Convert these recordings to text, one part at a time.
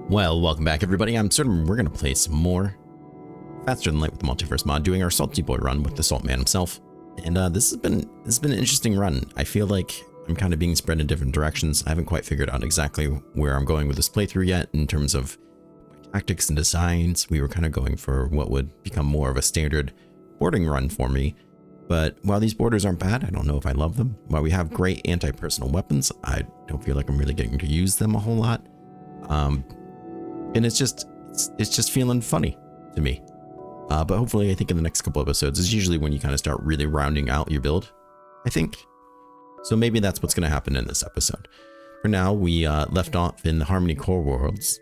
Well, welcome back everybody. I'm Absurdum. We're going to play some more Faster Than Light with the Multiverse mod, doing our Salty Boy run with the Saltman himself. And this has been an interesting run. I feel like I'm kind of being spread in different directions. I haven't quite figured out exactly where I'm going with this playthrough yet in terms of tactics and designs. We were kind of going for what would become more of a standard boarding run for me. But while these borders aren't bad, I don't know if I love them. While we have great anti-personal weapons, I don't feel like I'm really getting to use them a whole lot. And it's just feeling funny to me. But hopefully, I think in the next couple episodes is usually when you kind of start really rounding out your build, I think. So maybe that's what's going to happen in this episode. For now, we left off in the Harmony Core Worlds.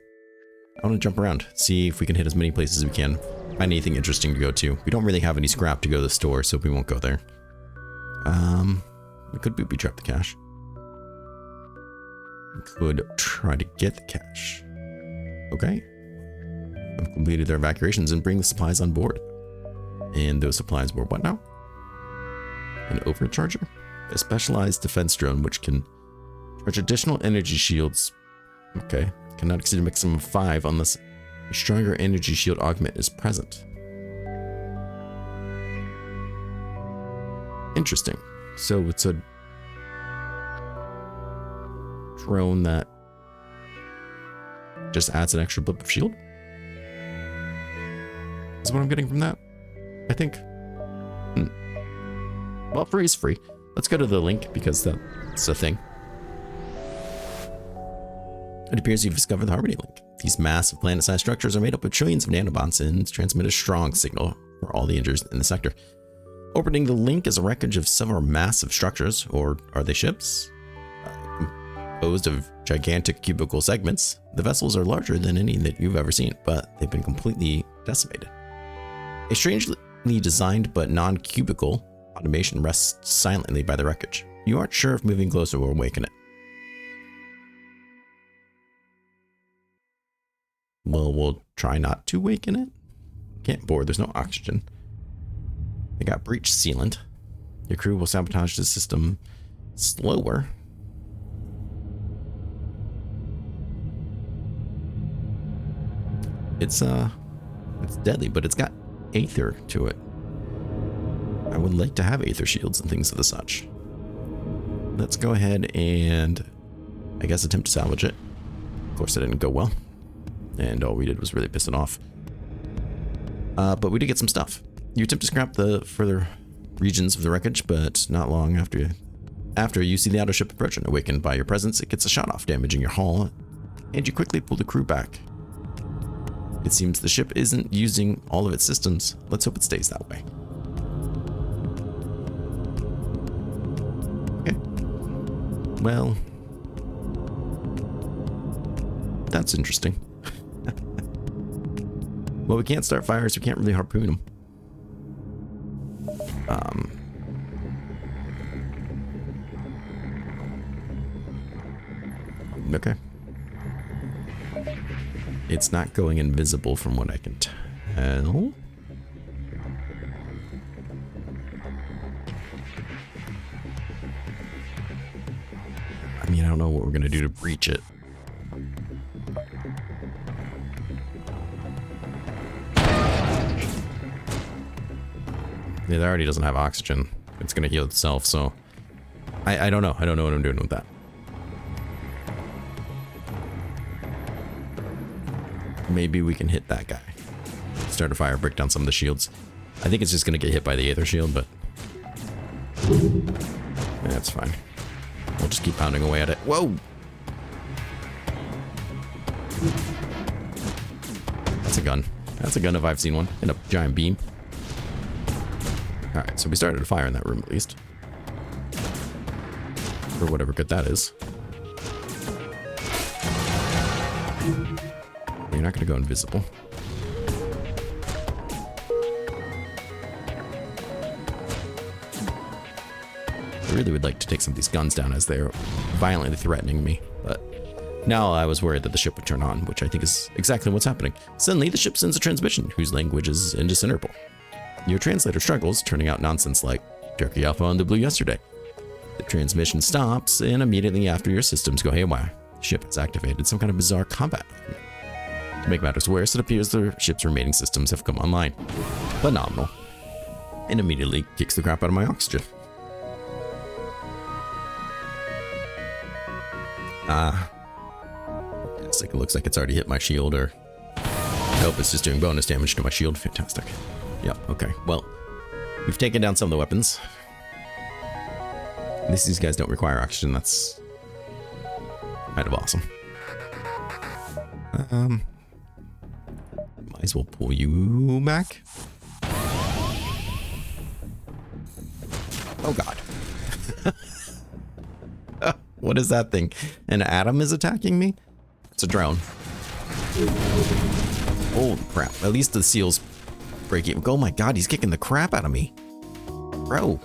I want to jump around, see if we can hit as many places as we can, find anything interesting to go to. We don't really have any scrap to go to the store, so we won't go there. We could booby trap the cache. We could try to get the cache. Okay. I've completed their evacuations and bring the supplies on board. And those supplies were what now? An overcharger? A specialized defense drone which can charge additional energy shields. Okay. Cannot exceed a maximum of 5 unless a stronger energy shield augment is present. Interesting. So it's a drone that just adds an extra blip of shield? Is what I'm getting from that, I think. Well, free is free. Let's go to the link because that's a thing. It appears you've discovered the Harmony Link. These massive planet-sized structures are made up of trillions of nanobots and transmit a strong signal for all the injuries in the sector. Opening the link is a wreckage of several massive structures, or are they ships? Composed of gigantic cubical segments. The vessels are larger than any that you've ever seen, but they've been completely decimated. A strangely designed but non-cubical automation rests silently by the wreckage. You aren't sure if moving closer will awaken it. Well, we'll try not to awaken it. Can't board, there's no oxygen. They got breach sealant. Your crew will sabotage the system slower. It's deadly, but it's got aether to it. I would like to have aether shields and things of the such. Let's go ahead and, I guess, attempt to salvage it. Of course, it didn't go well. And all we did was really piss it off. But we did get some stuff. You attempt to scrap the further regions of the wreckage, but not long after you see the outer ship approaching. Awakened by your presence, it gets a shot off, damaging your hull, and you quickly pull the crew back. It seems the ship isn't using all of its systems. Let's hope it stays that way. Okay. Well, that's interesting. Well, we can't start fires, we can't really harpoon them. Okay. It's not going invisible from what I can tell. I mean, I don't know what we're gonna do to breach it. It already doesn't have oxygen. It's gonna heal itself, so I don't know. I don't know what I'm doing with that. Maybe we can hit that guy. Start a fire, break down some of the shields. I think it's just gonna get hit by the aether shield, but that's fine. We'll just keep pounding away at it. Whoa! That's a gun. That's a gun if I've seen one. In a giant beam. Alright, so we started a fire in that room at least. For whatever good that is. You're not going to go invisible. I really would like to take some of these guns down as they're violently threatening me, but now I was worried that the ship would turn on, which I think is exactly what's happening. Suddenly, the ship sends a transmission whose language is indiscernible. Your translator struggles, turning out nonsense like Turkey Alpha on the blue yesterday. The transmission stops, and immediately after your systems go haywire. The ship has activated some kind of bizarre combat. To make matters worse, it appears the ship's remaining systems have come online. Phenomenal. And immediately kicks the crap out of my oxygen. It's like, it looks like it's already hit my shield, or nope, it's just doing bonus damage to my shield. Fantastic. Yep, okay. Well, we've taken down some of the weapons. At least these guys don't require oxygen. That's kind of awesome. Might as well pull you back. Oh god. What is that thing? An atom is attacking me? It's a drone. Holy crap. At least the seal's breaking. Oh my god, he's kicking the crap out of me. Bro.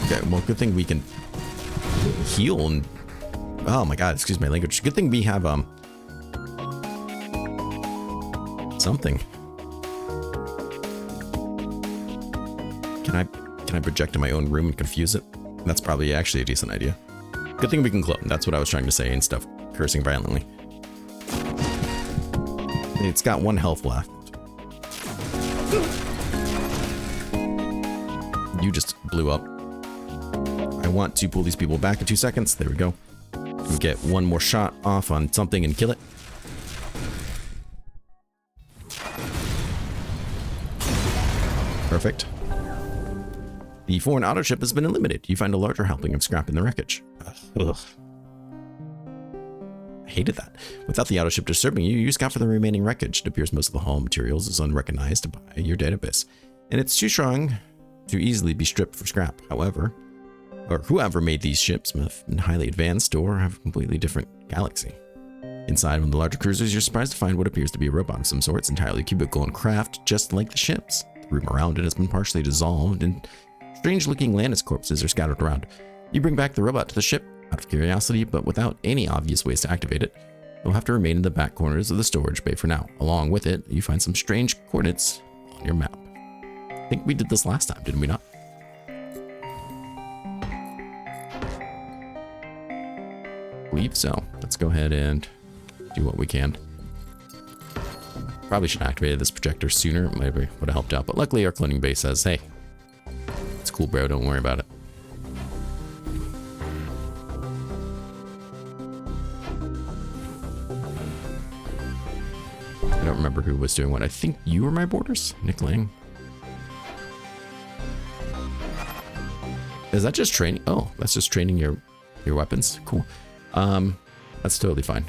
Okay, well, good thing we can heal and... Oh my god, excuse my language. Good thing we have, something. Can I project in my own room and confuse it? That's probably actually a decent idea. Good thing we can clone. That's what I was trying to say instead of cursing violently. It's got 1 health left. You just blew up. I want to pull these people back in 2 seconds. There we go. We get 1 more shot off on something and kill it. Perfect. The foreign auto ship has been eliminated. You find a larger helping of scrap in the wreckage. Ugh. I hated that. Without the auto ship disturbing you, you scout for the remaining wreckage. It appears most of the hull materials is unrecognized by your database, and it's too strong to easily be stripped for scrap. However, or whoever made these ships have been highly advanced or have a completely different galaxy. Inside one of the larger cruisers, you're surprised to find what appears to be a robot of some sort. It's entirely cubical and craft, just like the ships. The room around it has been partially dissolved, and strange-looking Lannis corpses are scattered around. You bring back the robot to the ship out of curiosity, but without any obvious ways to activate it. It'll have to remain in the back corners of the storage bay for now. Along with it, you find some strange coordinates on your map. I think we did this last time, didn't we not? I believe so. Let's go ahead and do what we can. Probably should have activated this projector sooner. Maybe would have helped out, but luckily our cloning base says, hey, it's cool, bro, don't worry about it. I don't remember who was doing what. I think you were my borders, Nick Lang. Is that just training? Oh, that's just training your weapons. Cool. That's totally fine.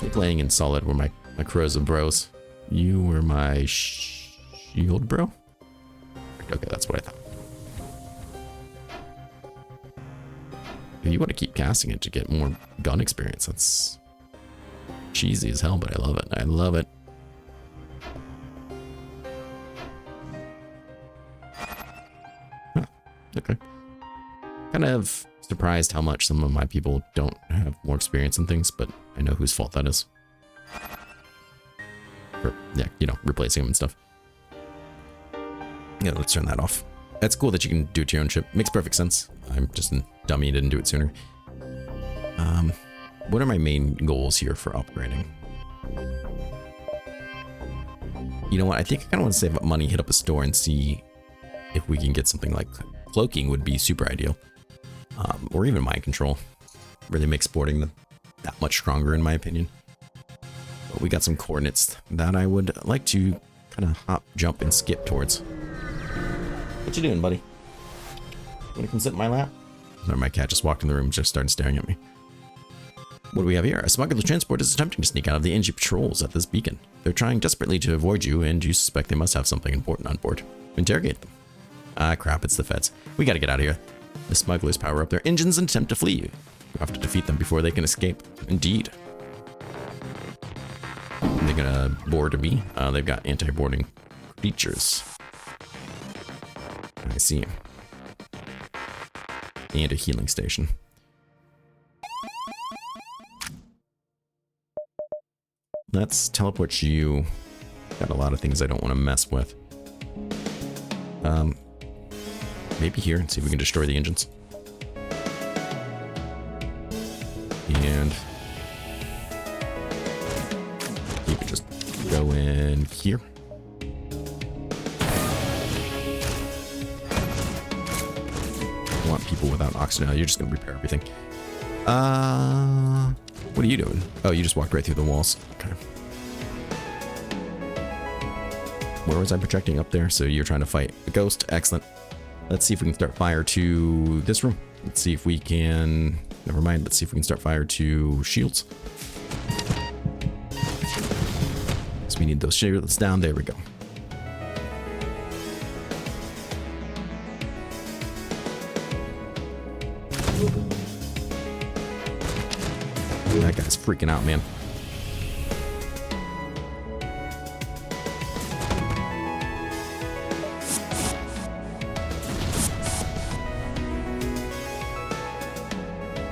Nick Lang and Solid were my crows and bros. You were my shield bro? Okay, that's what I thought. You want to keep casting it to get more gun experience. That's cheesy as hell, but I love it. I love it. Huh, okay. Kind of surprised how much some of my people don't have more experience in things, but I know whose fault that is. For, yeah, you know, replacing them and stuff. Yeah, let's turn that off. That's cool that you can do it to your own ship. Makes perfect sense. I'm just a dummy, didn't do it sooner. What are my main goals here for upgrading? You know what? I think I kind of want to save up money, hit up a store, and see if we can get something like cloaking would be super ideal. Or even mind control. Really makes boarding that much stronger in my opinion. But we got some coordinates that I would like to kind of hop, jump, and skip towards. What you doing, buddy? Wanna come sit in my lap? Or my cat just walked in the room and just started staring at me. What do we have here? A smuggler transport is attempting to sneak out of the NG patrols at this beacon. They're trying desperately to avoid you, and you suspect they must have something important on board. Interrogate them. Ah, crap, it's the feds. We gotta get out of here. The smugglers power up their engines and attempt to flee you. You have to defeat them before they can escape. Indeed. They're gonna board me. They've got anti-boarding creatures. I see. And a healing station. Let's teleport you. Got a lot of things I don't want to mess with. Maybe here and see if we can destroy the engines. from here. I want people without oxygen. No, you're just going to repair everything. What are you doing? Oh, you just walked right through the walls. Okay. Where was I projecting? Up there? So you're trying to fight a ghost. Excellent. Let's see if we can start fire to this room. Let's see if we can... Never mind. Let's see if we can start fire to shields. So we need those shields down. There we go. That guy's freaking out, man.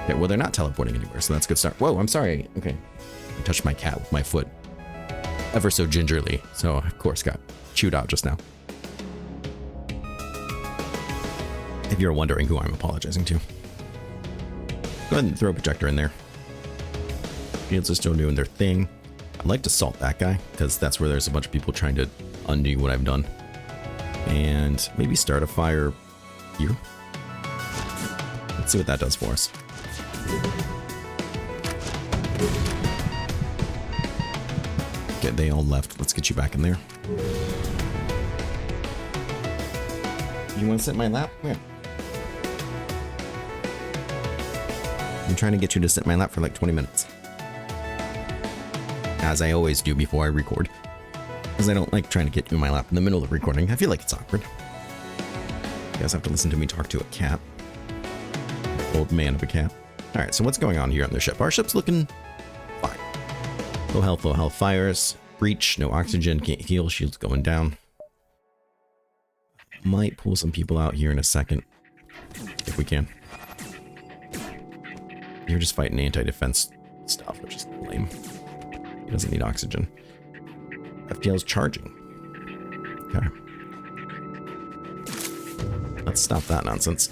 Okay, well, they're not teleporting anywhere, so that's a good start. Whoa, I'm sorry. Okay. I touched my cat with my foot. Ever so gingerly, so of course got chewed out just now. If you're wondering who I'm apologizing to. Go ahead and throw a projector in there. Fields are still doing their thing. I'd like to salt that guy, because that's where there's a bunch of people trying to undo what I've done. And maybe start a fire here. Let's see what that does for us. Okay, they all left. Let's get you back in there. You want to sit in my lap? Yeah. I'm trying to get you to sit in my lap for like 20 minutes. As I always do before I record. Because I don't like trying to get you in my lap in the middle of recording. I feel like it's awkward. You guys have to listen to me talk to a cat. Old man of a cat. Alright, so what's going on here on the ship? Our ship's looking fine. Low health fires. Breach, no oxygen, can't heal, shields going down. Might pull some people out here in a second. If we can. You're just fighting anti-defense stuff, which is lame. He doesn't need oxygen. FTL's charging. Okay. Let's stop that nonsense.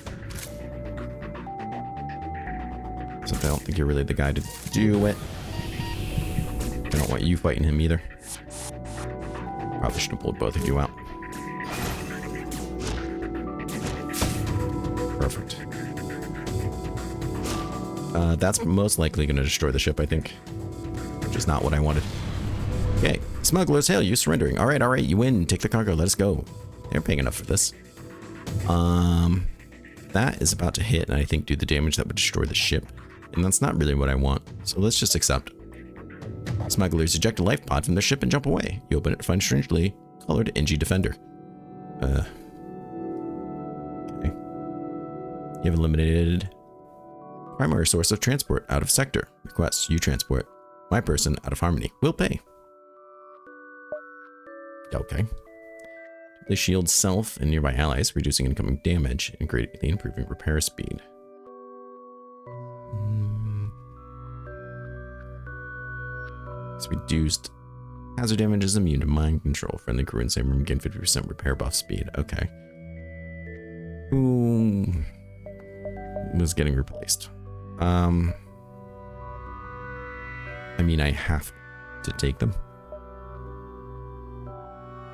So I don't think you're really the guy to do it. I don't want you fighting him either. Probably should have pulled both of you out. Perfect. That's most likely going to destroy the ship, I think. Which is not what I wanted. Okay. Smugglers, hail you surrendering. Alright, you win. Take the cargo. Let us go. They're paying enough for this. That is about to hit and I think do the damage that would destroy the ship. And that's not really what I want. So let's just accept. Smugglers eject a life pod from their ship and jump away. You open it to find strangely colored NG Defender. Okay. You have eliminated primary source of transport out of sector. Request you transport my person out of harmony. Will pay. Okay. They shield self and nearby allies, reducing incoming damage and greatly improving repair speed. It's reduced. Hazard damage is immune to mind control. Friendly crew in same room gain 50% repair buff speed. Okay. Who was getting replaced? I mean, I have to take them.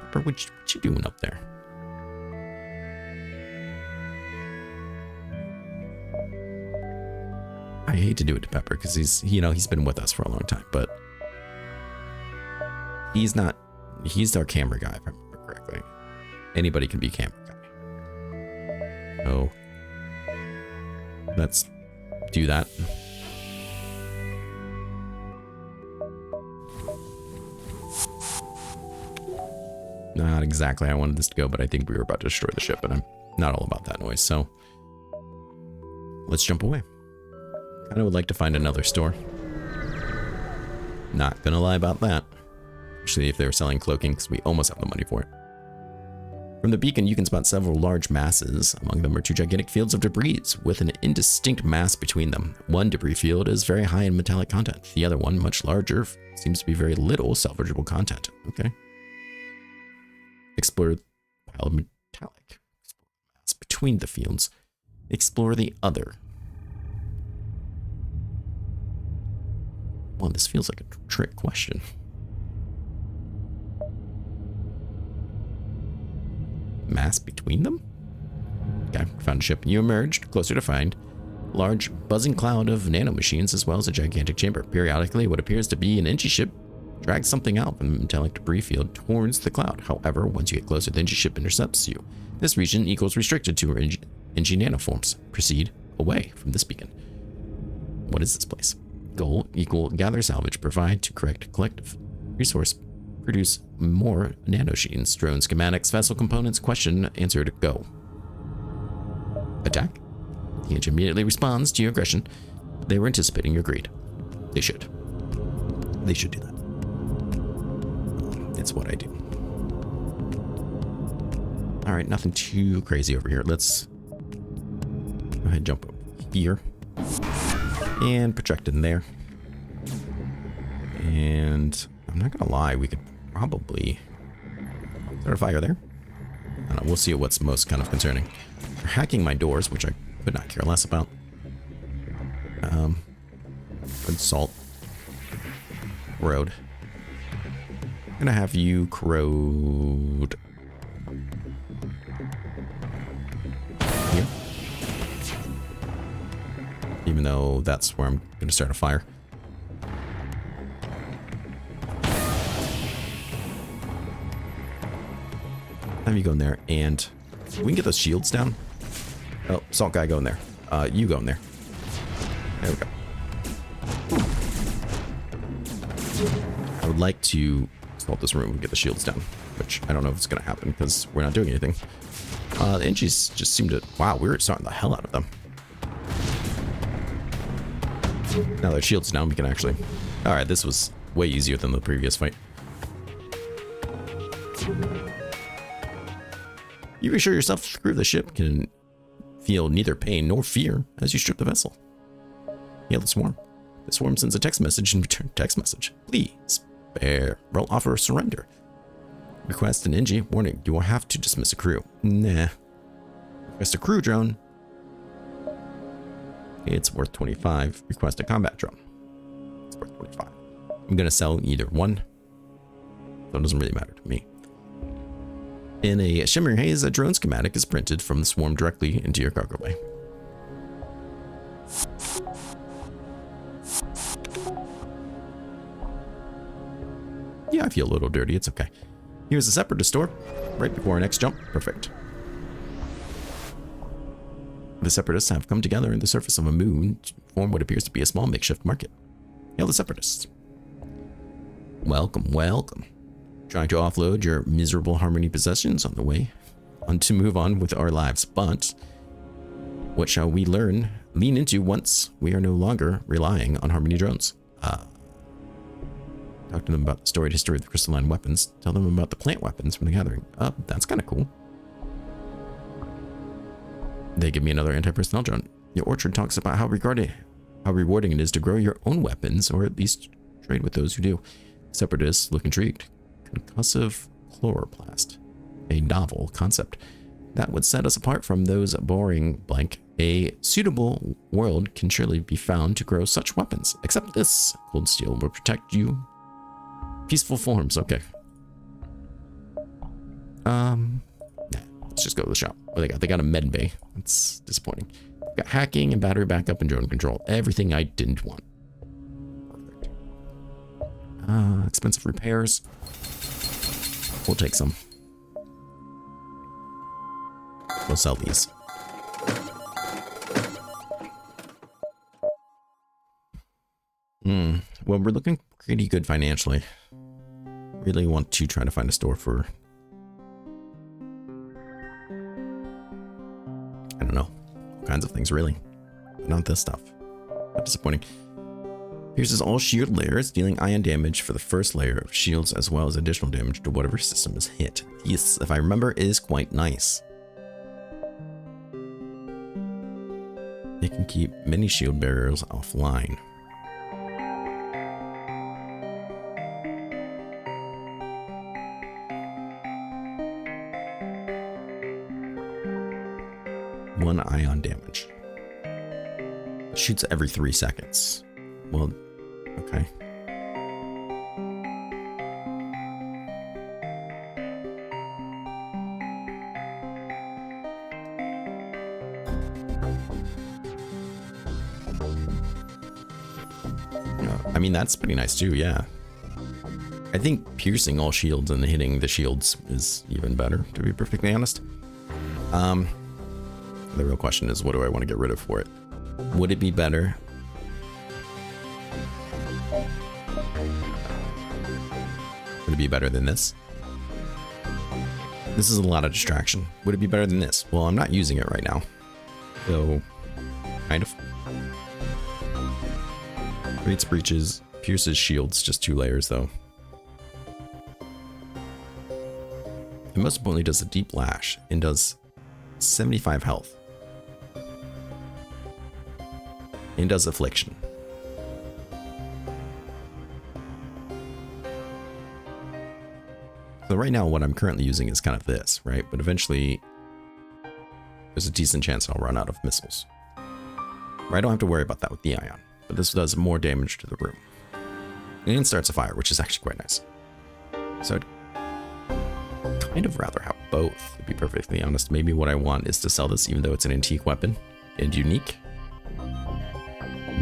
Pepper, what you doing up there? I hate to do it to Pepper because he's been with us for a long time, but he's our camera guy, if I remember correctly. Anybody can be camera guy. So let's do that. Not exactly how I wanted this to go, but I think we were about to destroy the ship, and I'm not all about that noise, so let's jump away. Kinda would like to find another store. Not gonna lie about that. Especially if they were selling cloaking, because we almost have the money for it. From the beacon, you can spot several large masses. Among them are two gigantic fields of debris with an indistinct mass between them. One debris field is very high in metallic content. The other one, much larger, seems to be very little salvageable content. Okay. Explore the pile of metallic. Explore the mass between the fields. Explore the other. Well, this feels like a trick question. mass between them? Okay, found a ship. You emerged closer to find a large buzzing cloud of nanomachines as well as a gigantic chamber. Periodically, what appears to be an Engi ship drags something out from the metallic debris field towards the cloud. However, once you get closer, the Engi ship intercepts you. This region equals restricted to Engi nanoforms. Proceed away from this beacon. What is this place? Goal equal gather, salvage, provide to correct collective. Resource produce more nanomachines, drone schematics, vessel components. Question answered. Go. Attack. The Engi immediately responds to your aggression. They were anticipating your greed. They should. They should do that. It's what I do. All right, nothing too crazy over here. Let's go ahead and jump over here and project in there. And I'm not gonna lie, we could probably start a fire there. I don't know, we'll see what's most kind of concerning. They're hacking my doors, which I could not care less about. Good salt. Corrode. I'm gonna have you corrode here. Even though that's where I'm gonna start a fire. Have you go in there, and we can get those shields down. Oh, salt guy, go in there. You go in there. There we go. I would like to salt this room and get the shields down, which I don't know if it's going to happen because we're not doing anything. The Engis just seem to... Wow, we were starting the hell out of them. Now that shield's down, we can actually... Alright, this was way easier than the previous fight. You reassure yourself the crew of the ship can feel neither pain nor fear as you strip the vessel. Hail the swarm. The swarm sends a text message and return text message. Please, bear. Roll offer surrender. Request an Engi. Warning, you will have to dismiss a crew. Nah. Request a crew drone. It's worth 25. Request a combat drone. It's worth 25. I'm going to sell either one. So it doesn't really matter to me. In a shimmering haze, a drone schematic is printed from the swarm directly into your cargo bay. Yeah, I feel a little dirty. It's okay. Here's a separatist door right before our next jump. Perfect. The separatists have come together in the surface of a moon to form what appears to be a small makeshift market. Hail the separatists. Welcome, welcome. Trying to offload your miserable Harmony possessions on the way on to move on with our lives, but what shall we learn? Lean into once we are no longer relying on Harmony drones. Talk to them about the storied history of the crystalline weapons. Tell them about the plant weapons from the gathering. That's kind of cool. They give me another anti-personnel drone. Your orchard talks about how rewarding it is to grow your own weapons, or at least trade with those who do. Separatists look intrigued. Concussive chloroplast. A novel concept that would set us apart from those boring blank. A suitable world can surely be found to grow such weapons. Except this cold steel will protect you. Peaceful forms, okay. Let's just go to the shop. What they got? They got a med bay. That's disappointing. Got hacking and battery backup and drone control. Everything I didn't want. Perfect. Expensive repairs. We'll take some. We'll sell these. Well, we're looking pretty good financially. Really want to try to find a store for... I don't know. All kinds of things, really. But not this stuff. But disappointing. Pierces all shield layers, dealing ion damage for the first layer of shields, as well as additional damage to whatever system is hit. This, if I remember, is quite nice. It can keep many shield barriers offline. One ion damage. It shoots every 3 seconds. Well, okay. I mean, that's pretty nice too, yeah. I think piercing all shields and hitting the shields is even better, to be perfectly honest. The real question is, what do I want to get rid of for it? Would it be better? Would it be better than this? This is a lot of distraction. Would it be better than this? Well, I'm not using it right now. So, kind of. Creates breaches, pierces shields, just 2 layers though. And most importantly, does a deep lash and does 75 health. And does affliction. So right now what I'm currently using is kind of this, right? But eventually there's a decent chance I'll run out of missiles. I don't have to worry about that with the ion, but this does more damage to the room. And starts a fire, which is actually quite nice. So I'd kind of rather have both, to be perfectly honest. Maybe what I want is to sell this even though it's an antique weapon and unique.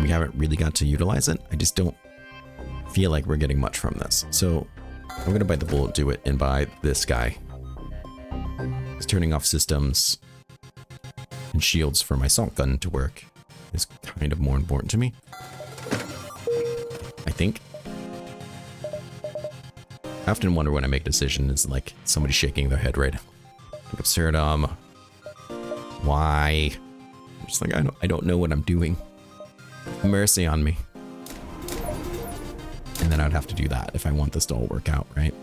We haven't really got to utilize it. I just don't feel like we're getting much from this. So I'm gonna bite the bullet, do it, and buy this guy. Because turning off systems and shields for my salt gun to work is kind of more important to me. I think. I often wonder when I make a decision, is like somebody shaking their head, right? Like Absurdum. Why? I'm just like, I don't know what I'm doing. Mercy on me. And then I'd have to do that if I want this to all work out, right?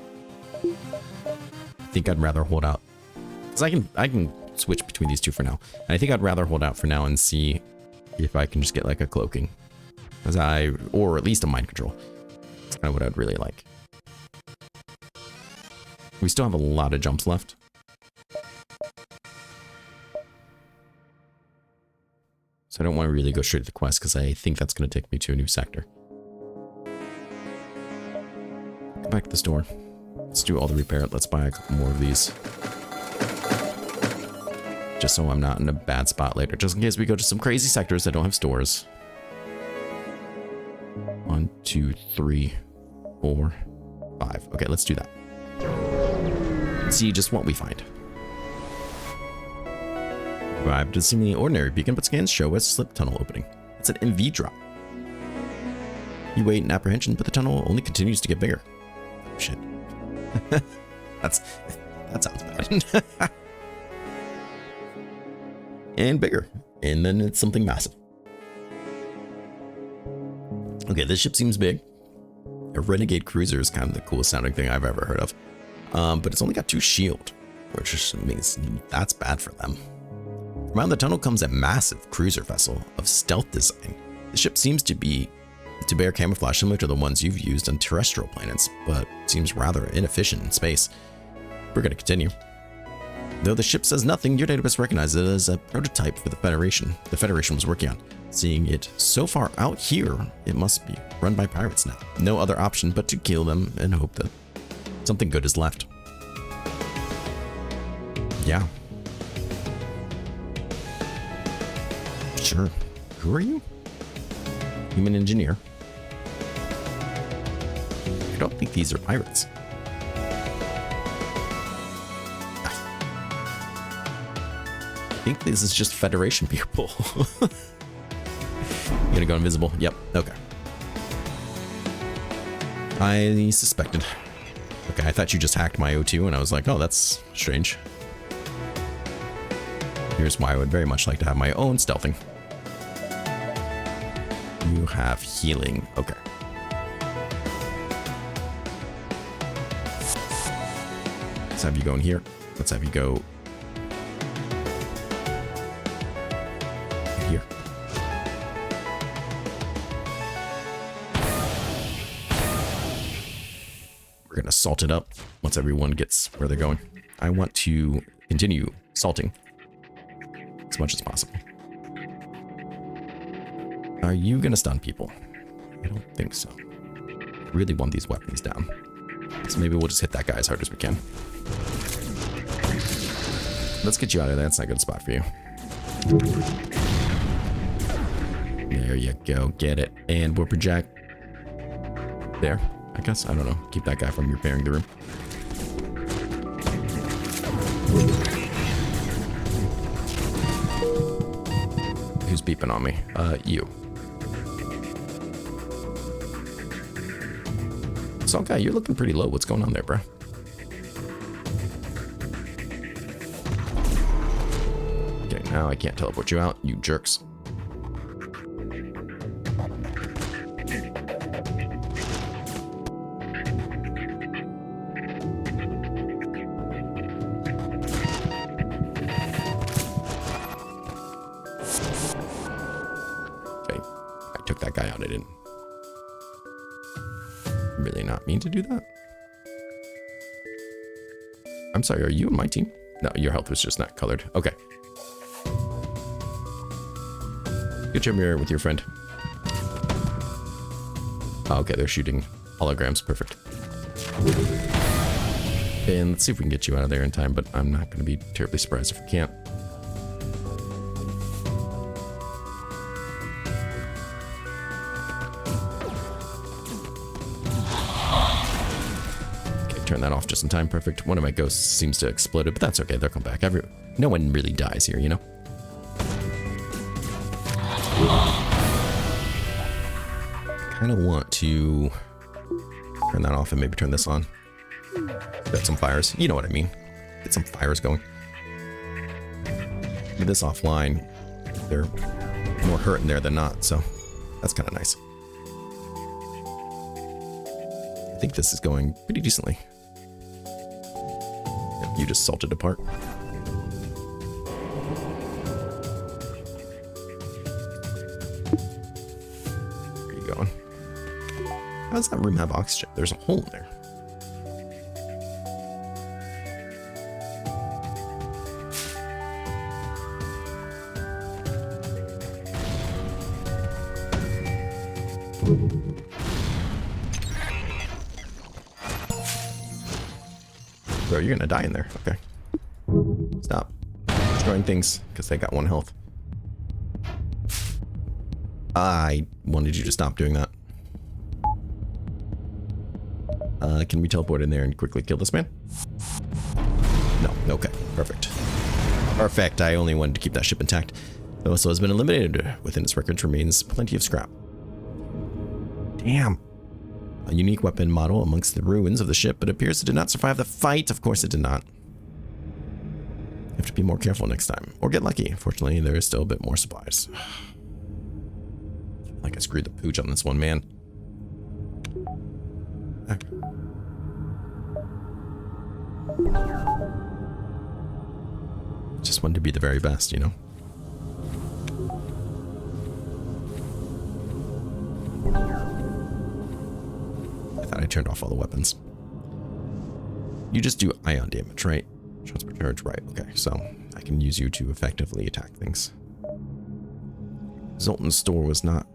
I think I'd rather hold out. Because I can switch between these two for now. And I think I'd rather hold out for now and see if I can just get like a cloaking. Or at least a mind control. That's kind of what I'd really like. We still have a lot of jumps left. So I don't want to really go straight to the quest because I think that's going to take me to a new sector. Go back to the store. Let's do all the repair. Let's buy a couple more of these. Just so I'm not in a bad spot later. Just in case we go to some crazy sectors that don't have stores. 1, 2, 3, 4, 5. Okay, let's do that. Let's see just what we find. Arrived at seemingly ordinary beacon, but scans show a slip tunnel opening. It's an MV drop. You wait in apprehension, but the tunnel only continues to get bigger. Oh, shit. That sounds bad. And bigger. And then it's something massive. Okay, this ship seems big. A renegade cruiser is kind of the coolest sounding thing I've ever heard of. But it's only got 2 shield, which just means that's bad for them. Around the tunnel comes a massive cruiser vessel of stealth design. The ship seems to bear camouflage similar to the ones you've used on terrestrial planets, but seems rather inefficient in space. We're going to continue. Though the ship says nothing, your database recognizes it as a prototype for the Federation was working on. Seeing it so far out here, it must be run by pirates now. No other option but to kill them and hope that something good is left. Yeah. Sure. Who are you? Human engineer. I don't think these are pirates. I think this is just Federation people. You gonna go invisible? Yep. Okay. I suspected. Okay, I thought you just hacked my O2 and I was like, oh, that's strange. Here's why I would very much like to have my own stealthing. You have healing. Okay. Let's have you go in here. Let's have you go here. We're gonna salt it up once everyone gets where they're going. I want to continue salting as much as possible. Are you gonna stun people? I don't think so. I really want these weapons down. So maybe we'll just hit that guy as hard as we can. Let's get you out of there. That's not a good spot for you. There you go. Get it. And we'll project there, I guess. I don't know. Keep that guy from repairing the room. Who's beeping on me? You. Salt guy, you're looking pretty low. What's going on there, bro? Okay, now I can't teleport you out, you jerks. That guy out. I didn't really not mean to do that. I'm sorry, are you in my team? No, your health was just not colored. Okay. Good job here with your friend. Oh, okay, they're shooting holograms. Perfect. And let's see if we can get you out of there in time, but I'm not going to be terribly surprised if we can't. Turn that off just in time. Perfect. One of my ghosts seems to have exploded, but that's okay. They'll come back. No one really dies here, you know? Kind of want to turn that off and maybe turn this on. Get some fires. You know what I mean. Get some fires going. With this offline, they're more hurt in there than not, so that's kind of nice. I think this is going pretty decently. You just salted apart. Where are you going? How does that room have oxygen? There's a hole in there. Bro, you're gonna die in there. Okay. Stop destroying things because they got 1 health. I wanted you to stop doing that. Can we teleport in there and quickly kill this man? No. Okay. Perfect. Perfect. I only wanted to keep that ship intact. The vessel has been eliminated. Within its records remains plenty of scrap. Damn. A unique weapon model amongst the ruins of the ship, but appears it did not survive the fight. Of course it did not. You have to be more careful next time, or get lucky. Fortunately, there is still a bit more supplies. Like I screwed the pooch on this one, man. Just wanted to be the very best, you know? I turned off all the weapons. You just do ion damage, right? Transport charge, right? Okay, so I can use you to effectively attack things. Zoltan's store was not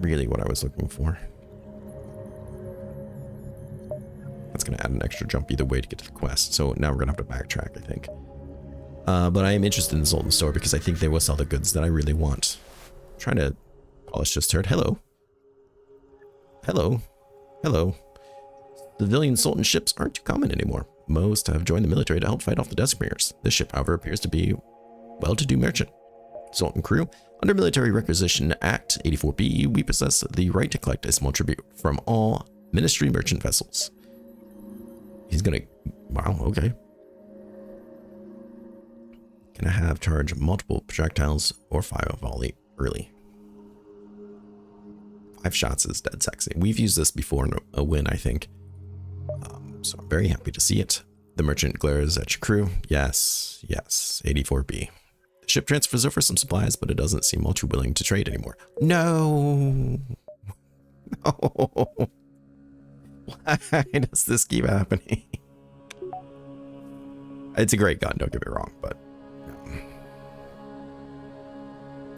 really what I was looking for. That's going to add an extra jump either way to get to the quest. So now we're going to have to backtrack, I think. But I am interested in Zoltan's store because I think they will sell the goods that I really want. I'm trying to polish this turret. Hello. Hello. Hello. Civilian Sultan ships aren't too common anymore. Most have joined the military to help fight off the Decimers. This ship, however, appears to be well-to-do merchant. Sultan crew, under Military Requisition Act 84B, we possess the right to collect a small tribute from all ministry merchant vessels. He's gonna... Wow, okay. Can I have charge multiple projectiles or fire volley early? 5 shots is dead sexy. We've used this before in a win, I think. So I'm very happy to see it. The merchant glares at your crew. Yes, yes, 84B. The ship transfers over some supplies, but it doesn't seem all too willing to trade anymore. No! No! Why does this keep happening? It's a great gun, don't get me wrong, but...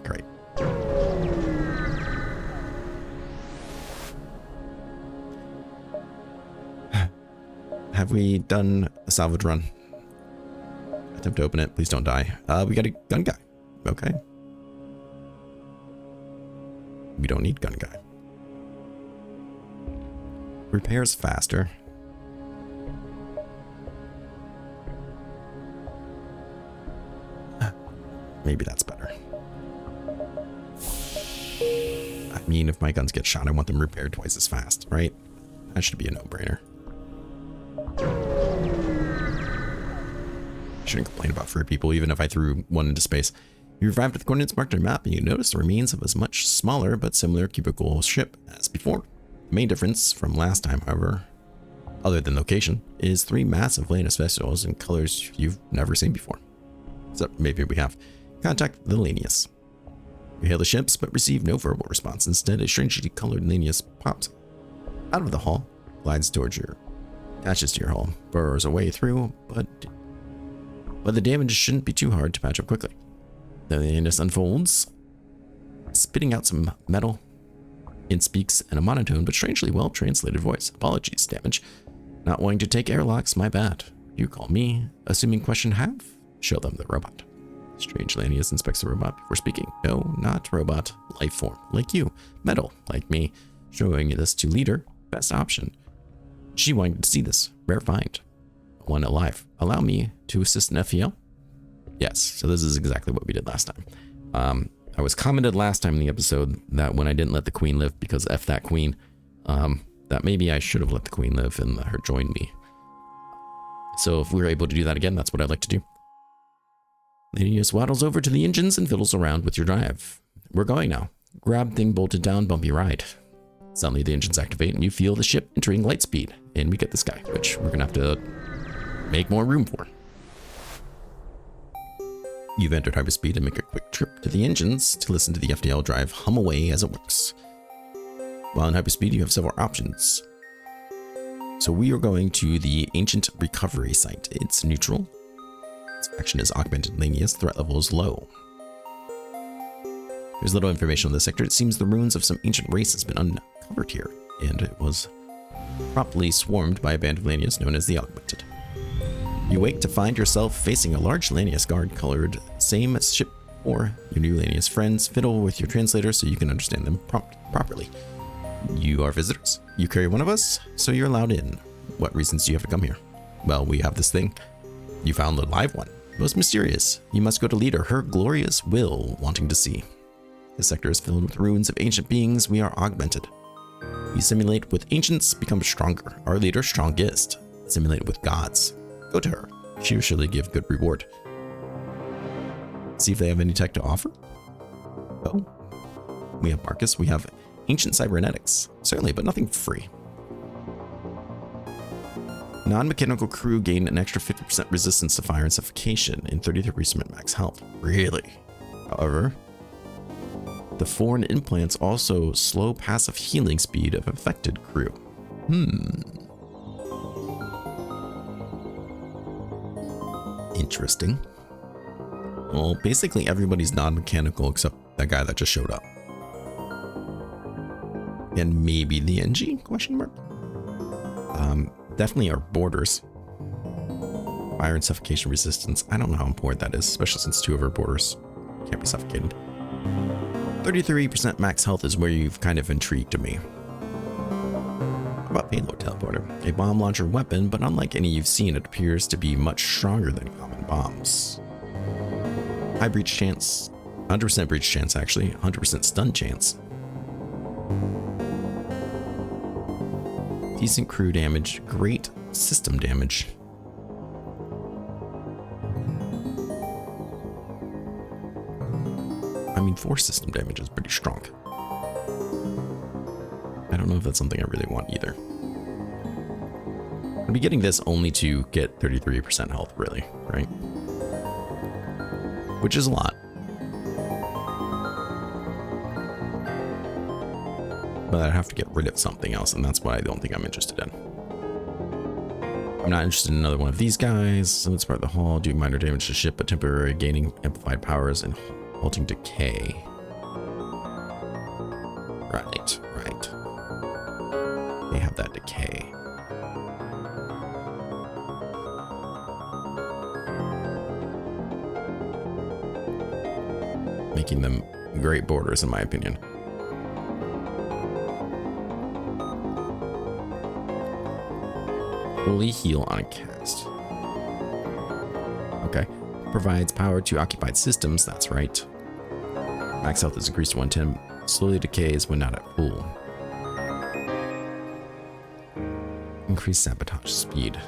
Great. Have we done a salvage run? Attempt to open it. Please don't die. We got a gun guy. Okay. We don't need gun guy. Repairs faster. Maybe that's better. I mean, if my guns get shot, I want them repaired twice as fast, right? That should be a no-brainer. Shouldn't complain about furry people, even if I threw one into space. You arrived at the coordinates marked on a map, and you notice the remains of a much smaller but similar cubicle ship as before. The main difference from last time, however, other than location, is 3 massive Lanus vessels in colors you've never seen before. So maybe we have. Contact the Lanius. You hail the ships, but receive no verbal response. Instead, a strangely colored Lanius pops out of the hull, glides towards your, attaches to your hull, burrows away through, but the damage shouldn't be too hard to patch up quickly. The Lanius unfolds, spitting out some metal. It speaks in a monotone but strangely well-translated voice. Apologies, damage. Not wanting to take airlocks, my bad. You call me. Assuming question have? Show them the robot. Strange Lanius inspects the robot before speaking. No, not robot. Life form, like you. Metal, like me. Showing this to leader. Best option. She wanted to see this. Rare find. One alive. Allow me to assist an FTL? Yes, so this is exactly what we did last time. I was commented last time in the episode that when I didn't let the queen live because F that queen, that maybe I should have let the queen live and let her join me. So if we're able to do that again, that's what I'd like to do. Lanius waddles over to the engines and fiddles around with your drive. We're going now. Grab thing bolted down, bumpy ride. Suddenly the engines activate and you feel the ship entering light speed. And we get this guy, which we're gonna have to make more room for. You've entered hyperspeed and make a quick trip to the engines to listen to the FTL drive hum away as it works. While in hyperspeed, you have several options. So we are going to the Ancient Recovery Site. It's neutral. Action is augmented Lanius, threat level is low. There's little information on this sector. It seems the ruins of some ancient race has been uncovered here, and it was promptly swarmed by a band of Lanius known as the Augmented. You wake to find yourself facing a large Lanius guard colored same ship, or your new Lanius friends fiddle with your translator so you can understand them properly. You are visitors. You carry one of us, so you're allowed in. What reasons do you have to come here? Well, we have this thing. You found the live one. Most mysterious. You must go to leader, her glorious will, wanting to see. This sector is filled with ruins of ancient beings. We are augmented. You simulate with ancients, become stronger. Our leader, strongest. Simulate with gods. Go to her. She will surely give good reward. See if they have any tech to offer. Oh. We have Marcus. We have ancient cybernetics. Certainly, but nothing free. Non-mechanical crew gain an extra 50% resistance to fire and suffocation and 33% max health. Really? However, the foreign implants also slow passive healing speed of affected crew. Interesting. Well, basically everybody's non-mechanical except that guy that just showed up. And maybe the NG? Question mark? Definitely our borders. Fire and suffocation resistance. I don't know how important that is, especially since 2 of our borders can't be suffocated. 33% max health is where you've kind of intrigued me. How about payload teleporter? A bomb launcher weapon, but unlike any you've seen, it appears to be much stronger than common bombs. High breach chance, 100% breach chance actually, 100% stun chance. Decent crew damage, great system damage. I mean, 4 system damage is pretty strong. I don't know if that's something I really want either. I'll be getting this only to get 33% health, really, right? Which is a lot. But I'd have to get rid of something else, and that's what I don't think I'm interested in. I'm not interested in another one of these guys. So it's part of the hull, doing minor damage to ship, but temporary gaining amplified powers and halting decay. Right. They have that decay. Making them great borders, in my opinion. Fully heal on a cast. Okay. Provides power to occupied systems. That's right. Max health is increased to 110. Slowly decays when not at full. Increased sabotage speed.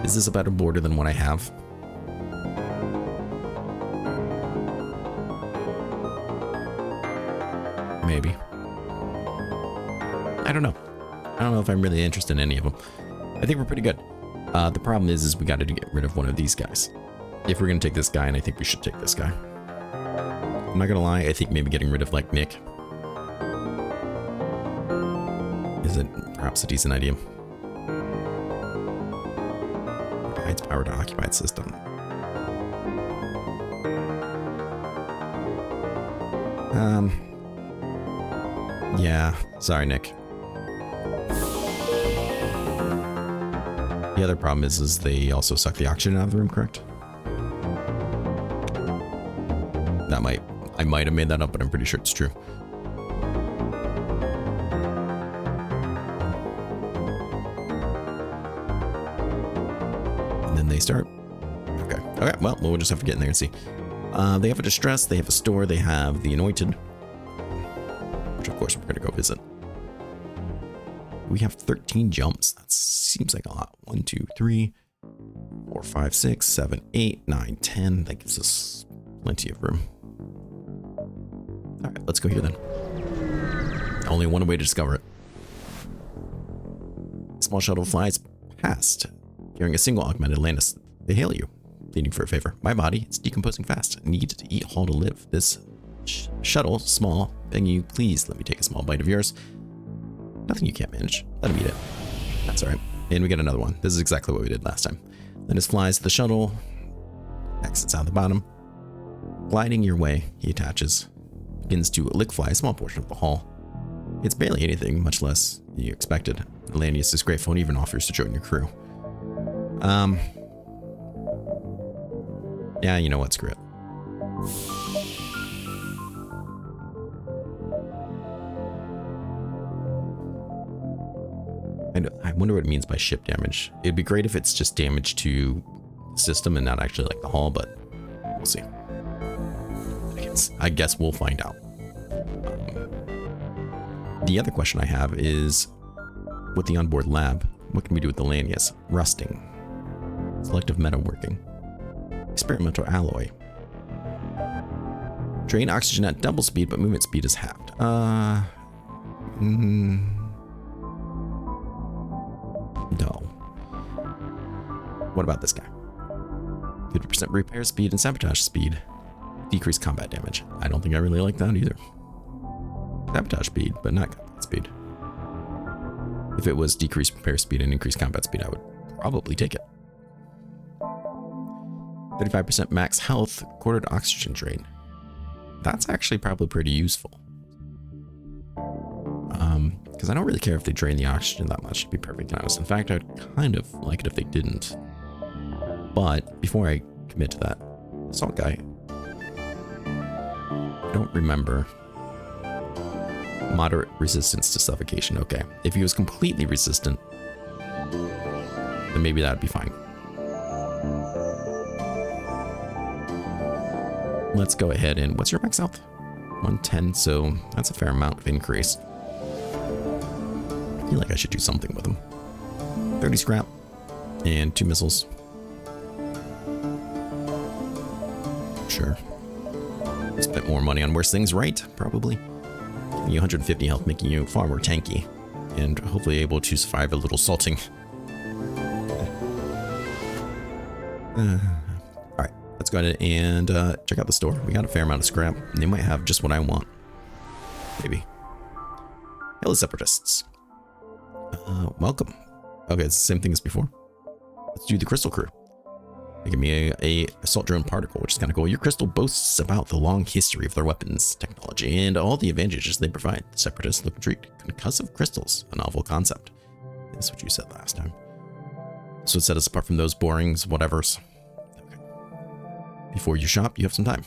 Is this a better border than what I have? Maybe. I don't know. I don't know if I'm really interested in any of them. I think we're pretty good. The problem is we got to get rid of one of these guys. If we're going to take this guy, and I think we should take this guy. I'm not going to lie, I think maybe getting rid of, like, Nick is it perhaps a decent idea. Provides power to occupied system. Yeah, sorry, Nick. The other problem is they also suck the oxygen out of the room, correct? I might have made that up, but I'm pretty sure it's true. And then they start. Okay. Okay, well, we'll just have to get in there and see. They have a distress, they have a store, they have the anointed, which of course we're going to go visit. We have 13 jumps. That seems like a lot. 1, 2, 3, 4, 5, 6, 7, 8, 9, 10. That gives us plenty of room. All right, let's go here then. Only one way to discover it. A small shuttle flies past, carrying a single augmented Atlantis. They hail you, pleading for a favor. My body, it's decomposing fast. Need to eat whole to live. This shuttle, small, begging you, please let me take a small bite of yours. Nothing you can't manage. Let him eat it. That's all right. And we get another one. This is exactly what we did last time. Atlantis flies to the shuttle, exits out the bottom. Gliding your way, he attaches. Begins to lick fly a small portion of the hull. It's barely anything, much less you expected. Atlantis is grateful and even offers to join your crew. Yeah, you know what? Screw it. I wonder what it means by ship damage. It'd be great if it's just damage to the system and not actually like the hull, but we'll see. I guess we'll find out. The other question I have is, with the onboard lab, what can we do with the Lanius? Rusting. Selective metalworking. Experimental alloy. Drain oxygen at double speed, but movement speed is halved. No. What about this guy? 50% repair speed and sabotage speed. Decreased combat damage. I don't think I really like that either. Sabotage speed, but not combat speed. If it was decreased repair speed and increased combat speed, I would probably take it. 35% max health, quartered oxygen drain. That's actually probably pretty useful. Because I don't really care if they drain the oxygen that much, to be perfectly honest. In fact, I'd kind of like it if they didn't. But before I commit to that, assault guy, I don't remember. Moderate resistance to suffocation. Okay. If he was completely resistant, then maybe that'd be fine. Let's go ahead and what's your max health? 110, so that's a fair amount of increase. I feel like I should do something with them. 30 scrap and 2 missiles. Sure. Spent more money on worse things, right? Probably. Giving you 150 health, making you far more tanky, and hopefully able to survive a little salting. Alright, let's go ahead and check out the store. We got a fair amount of scrap, and they might have just what I want. Maybe. Hello, Separatists. Welcome. Okay, it's the same thing as before. Let's do the Crystal Crew. They give me a assault drone particle, which is kind of cool. Your crystal boasts about the long history of their weapons technology and all the advantages they provide. The Separatists look intrigued. Concussive crystals, a novel concept. That's what you said last time. So it set us apart from those borings, whatevers. Okay. Before you shop, you have some time.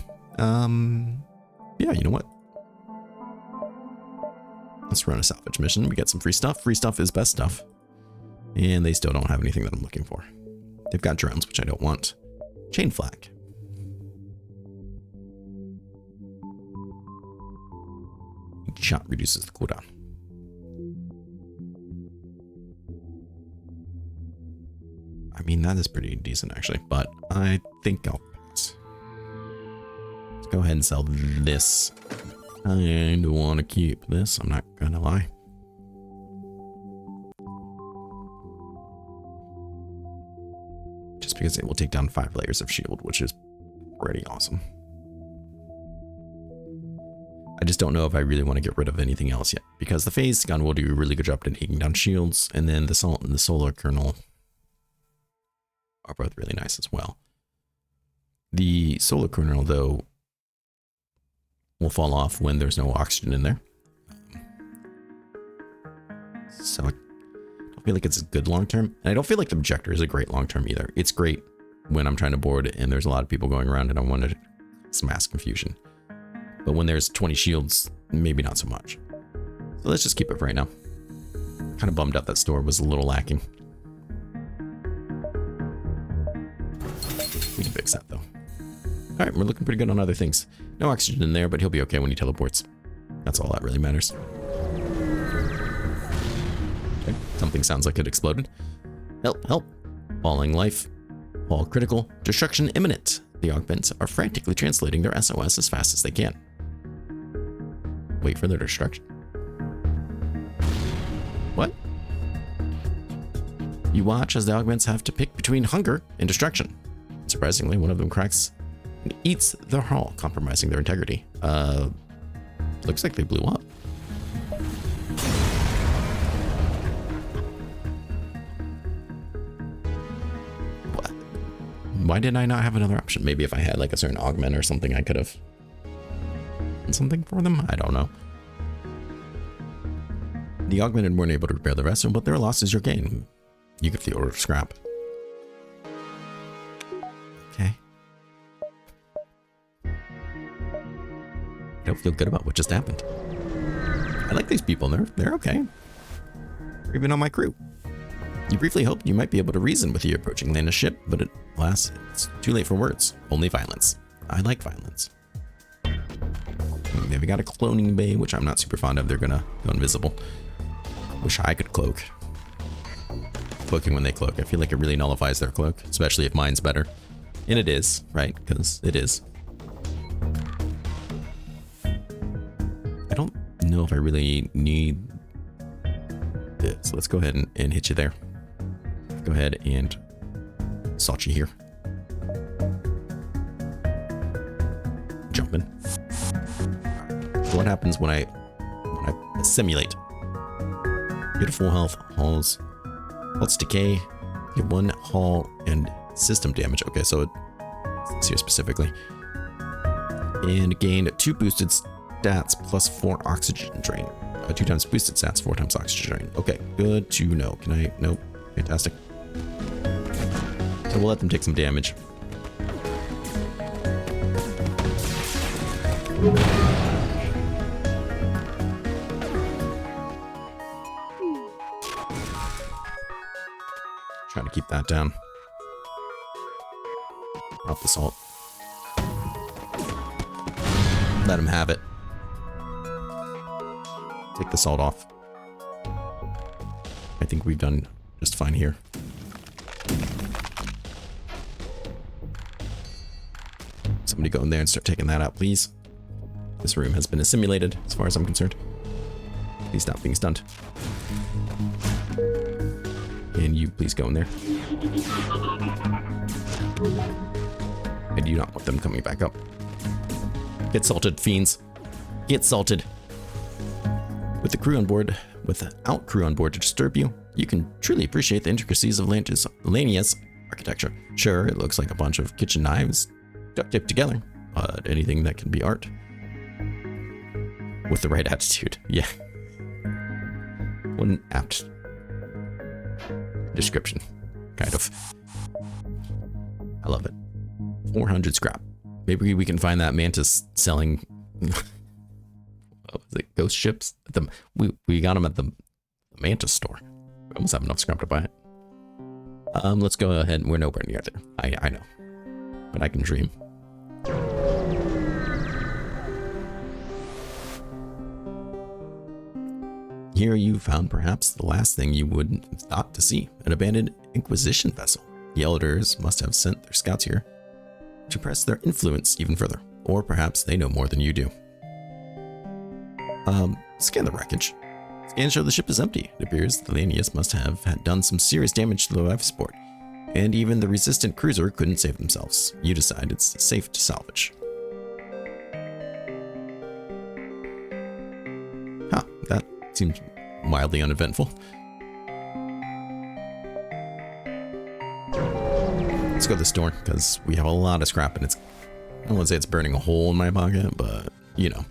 Yeah, you know what? Let's run a salvage mission. We get some free stuff. Free stuff is best stuff. And they still don't have anything that I'm looking for. They've got drones, which I don't want. Chain flag. Each shot reduces the cooldown. I mean, that is pretty decent, actually, but I think I'll pass. Let's go ahead and sell this. I don't want to keep this, I'm not gonna lie. Just because it will take down 5 layers of shield, which is pretty awesome. I just don't know if I really want to get rid of anything else yet, because the phase gun will do a really good job at taking down shields, and then the salt and the solar kernel are both really nice as well. The solar kernel, though, will fall off when there's no oxygen in there. So I don't feel like it's good long term. And I don't feel like the projector is a great long term either. It's great when I'm trying to board and there's a lot of people going around and I wanted some mass confusion. But when there's 20 shields, maybe not so much. So let's just keep it for right now. Kind of bummed out that store was a little lacking. We can fix that though. All right, we're looking pretty good on other things. No oxygen in there, but he'll be okay when he teleports. That's all that really matters. Okay, something sounds like it exploded. Help, help. Falling life. Fall critical. Destruction imminent. The augments are frantically translating their SOS as fast as they can. Wait for their destruction. What? You watch as the augments have to pick between hunger and destruction. Surprisingly, one of them cracks and eats their hull, compromising their integrity. Looks like they blew up. What? Why did I not have another option? Maybe if I had like a certain augment or something, I could have done something for them? I don't know. The augmented weren't able to repair the vessel, but their loss is your gain. You get the order of scrap. Okay. I don't feel good about what just happened. I like these people. They're okay. They're even on my crew. You briefly hoped you might be able to reason with the approaching land ship, but alas, it's too late for words. Only violence. I like violence. They've got a cloning bay, which I'm not super fond of. They're gonna go invisible. Wish I could cloak. Cloaking when they cloak. I feel like it really nullifies their cloak, especially if mine's better. And it is, right? Because it is. I don't know if I really need this. Let's go ahead and hit you there. Go ahead and salt you here. Jumping. So what happens when I simulate? Get a full health, halls, halts decay, get 1 hull and system damage. Okay, so it's here specifically. And gain 2 boosted stats plus 4 oxygen drain. 2 times boosted stats, 4 times oxygen drain. Okay, good to know. Can I? Nope. Fantastic. So we'll let them take some damage. Trying to keep that down. Drop the salt. Let him have it. Take the salt off. I think we've done just fine here. Somebody go in there and start taking that out, please. This room has been assimilated, as far as I'm concerned. Please stop being stunned. And you, please go in there. I do not want them coming back up. Get salted, fiends. Get salted. With the crew on board, without crew on board to disturb you, you can truly appreciate the intricacies of Lania's architecture. Sure, it looks like a bunch of kitchen knives duct taped together, but anything that can be art. With the right attitude, yeah. What an apt description, kind of. I love it. 400 scrap. Maybe we can find that mantis selling what was it, ghost ships. We got them at the mantis store. We almost have enough scrap to buy it. Let's go ahead. We're nowhere near there. I know. But I can dream. Here you found perhaps the last thing you would have thought to see, an abandoned Inquisition vessel. The elders must have sent their scouts here to press their influence even further, or perhaps they know more than you do. Scan the wreckage. Scans show the ship is empty. It appears the Lanius must have had done some serious damage to the life support, and even the resistant cruiser couldn't save themselves. You decide it's safe to salvage. Huh, that seems mildly uneventful. Let's go to the store, because we have a lot of scrap, and I don't want to say it's burning a hole in my pocket, but, you know.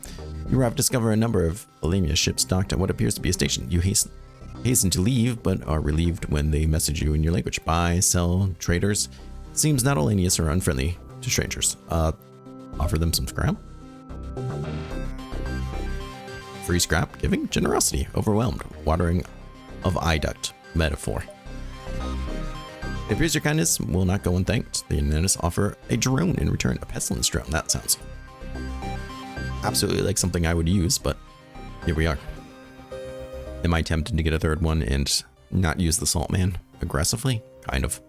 You arrive to discover a number of Alania ships docked at what appears to be a station. You hasten to leave, but are relieved when they message you in your language. Buy, sell, traders. Seems not all Alanius are unfriendly to strangers. Offer them some scrap. Free scrap, giving generosity, overwhelmed, watering of eye duct, metaphor. It appears your kindness will not go unthanked. The Alanius offer a drone in return, a pestilence drone. That sounds absolutely like something I would use, but here we are. Am I tempted to get a third one and not use the Saltman aggressively? Kind of.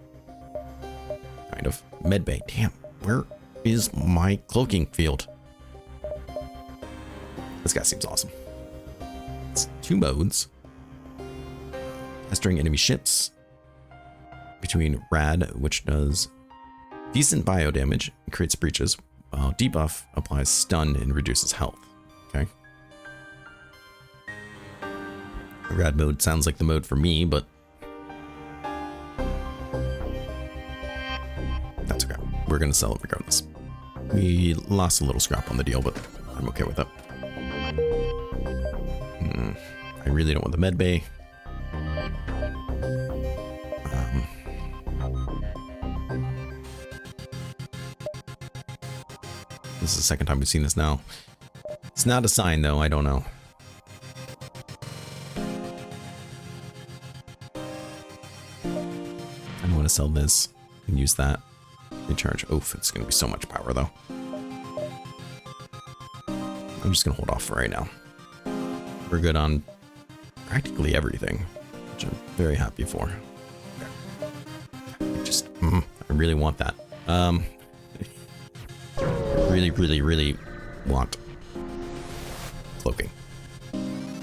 Medbay. Damn, where is my cloaking field? This guy seems awesome. It's 2 modes. Pestering enemy ships. Between Rad, which does decent bio damage and creates breaches, while debuff applies stun and reduces health. Okay. Rad mode sounds like the mode for me, but that's okay. We're gonna sell it regardless. We lost a little scrap on the deal, but I'm okay with that. I really don't want the med bay. This is the second time we've seen this now. It's not a sign, though. I don't know. I want to sell this and use that. Recharge. Oof, it's going to be so much power, though. I'm just going to hold off for right now. We're good on practically everything, which I'm very happy for. I really want that. Really want cloaking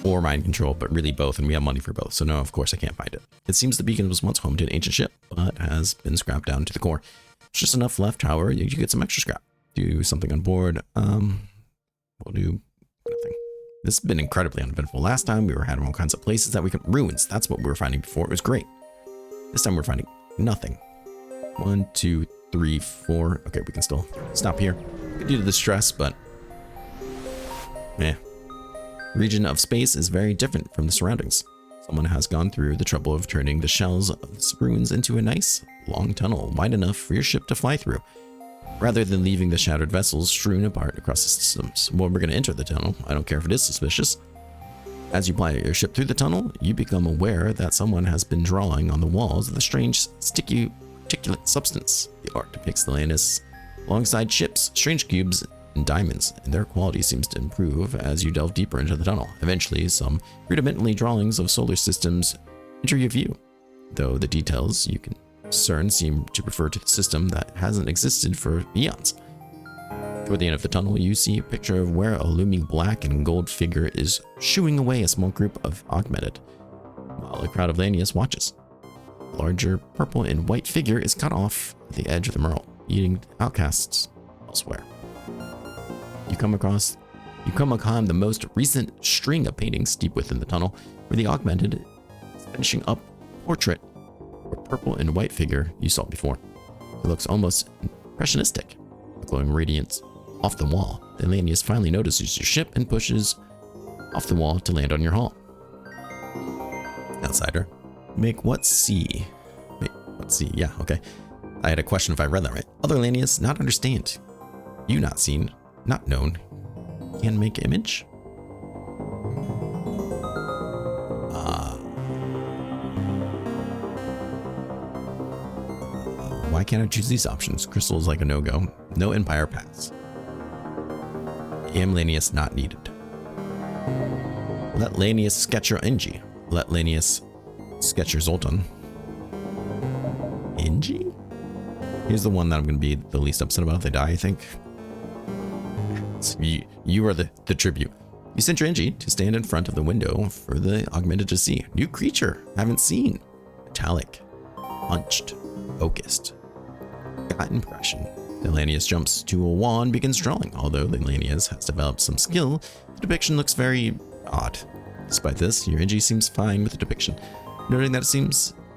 or mind control, but really both, and we have money for both, so no, of course I can't find it. It seems the beacon was once home to an ancient ship, but has been scrapped down to the core. There's just enough left, however, you get some extra scrap. Do something on board. We'll do nothing. This has been incredibly uneventful. Last time we were having all kinds of places that we could ruins. That's what we were finding before. It was great. This time we're finding nothing. 1, 2, 3, 4. Okay, we can still stop here. Due to the stress, but region of space is very different from the surroundings. Someone has gone through the trouble of turning the shells of the ruins into a nice long tunnel wide enough for your ship to fly through, rather than leaving the shattered vessels strewn apart across the systems. Well, we're going to enter the tunnel. I don't care if it is suspicious. As you pilot your ship through the tunnel, you become aware that someone has been drawing on the walls of the strange sticky particulate substance. The art depicts the Lannis alongside ships, strange cubes, and diamonds, and their quality seems to improve as you delve deeper into the tunnel. Eventually, some rudimentary drawings of solar systems enter your view, though the details you can discern seem to refer to the system that hasn't existed for eons. Toward the end of the tunnel, you see a picture of where a looming black and gold figure is shooing away a small group of augmented, while a crowd of Lanius watches. A larger purple and white figure is cut off at the edge of the Merle, eating outcasts elsewhere. You come upon the most recent string of paintings deep within the tunnel, where the augmented is finishing up a portrait of a purple and white figure you saw before. It looks almost impressionistic, a glowing radiance off the wall. The Lanius finally notices your ship and pushes off the wall to land on your hull. Outsider, make what see? Yeah, okay. I had a question if I read that right. Other Lanius not understand. You not seen, not known. Can make image? Why can't I choose these options? Crystal is like a no-go. No Empire pass. Amlanius not needed. Let Lanius sketch your Engie. Let Lanius sketch your Zoltan. Engie? Here's the one that I'm going to be the least upset about if they die, I think. So you are the tribute. You sent your Engie to stand in front of the window for the augmented to see. New creature. Haven't seen. Metallic. Punched. Focused. Got impression. Lanius jumps to a wall and begins drawing. Although Lanius has developed some skill, the depiction looks very odd. Despite this, your Engie seems fine with the depiction. Noting that it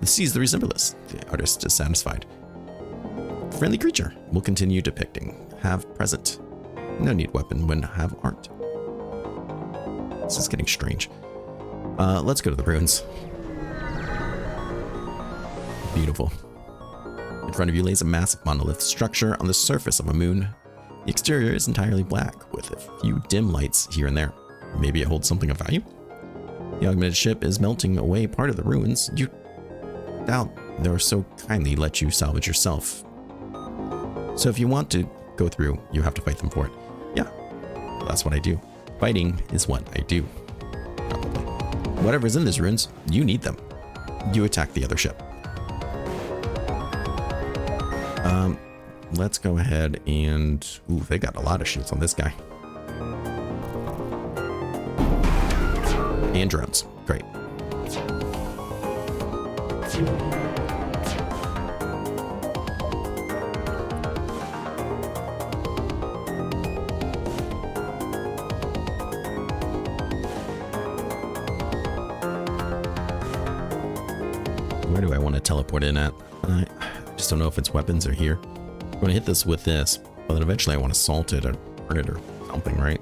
sees the resemblance. The artist is satisfied. Friendly creature. Will continue depicting. Have present. No need weapon when have art. This is getting strange. Let's go to the ruins. Beautiful. In front of you lays a massive monolith structure on the surface of a moon. The exterior is entirely black, with a few dim lights here and there. Maybe it holds something of value? The augmented ship is melting away part of the ruins. You doubt they'll so kindly let you salvage yourself. So if you want to go through, you have to fight them for it. Yeah, well, that's what I do. Fighting is what I do. Probably. Whatever's in these ruins, you need them. You attack the other ship. Let's go ahead and... Ooh, they got a lot of shields on this guy. And drones. Great. Where do I want to teleport in at? I just don't know if it's weapons or here. I'm going to hit this with this, but then eventually I want to salt it or burn it or something, right?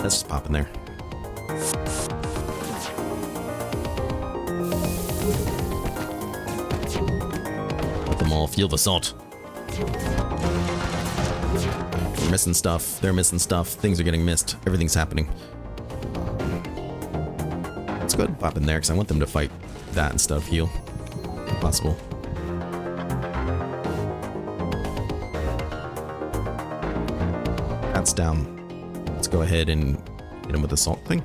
Let's just pop in there. Let them all feel the salt. We're missing stuff. They're missing stuff. Things are getting missed. Everything's happening. Let's go ahead and pop in there because I want them to fight that and stuff. Heal. If possible. That's down. Let's go ahead and hit him with the salt thing.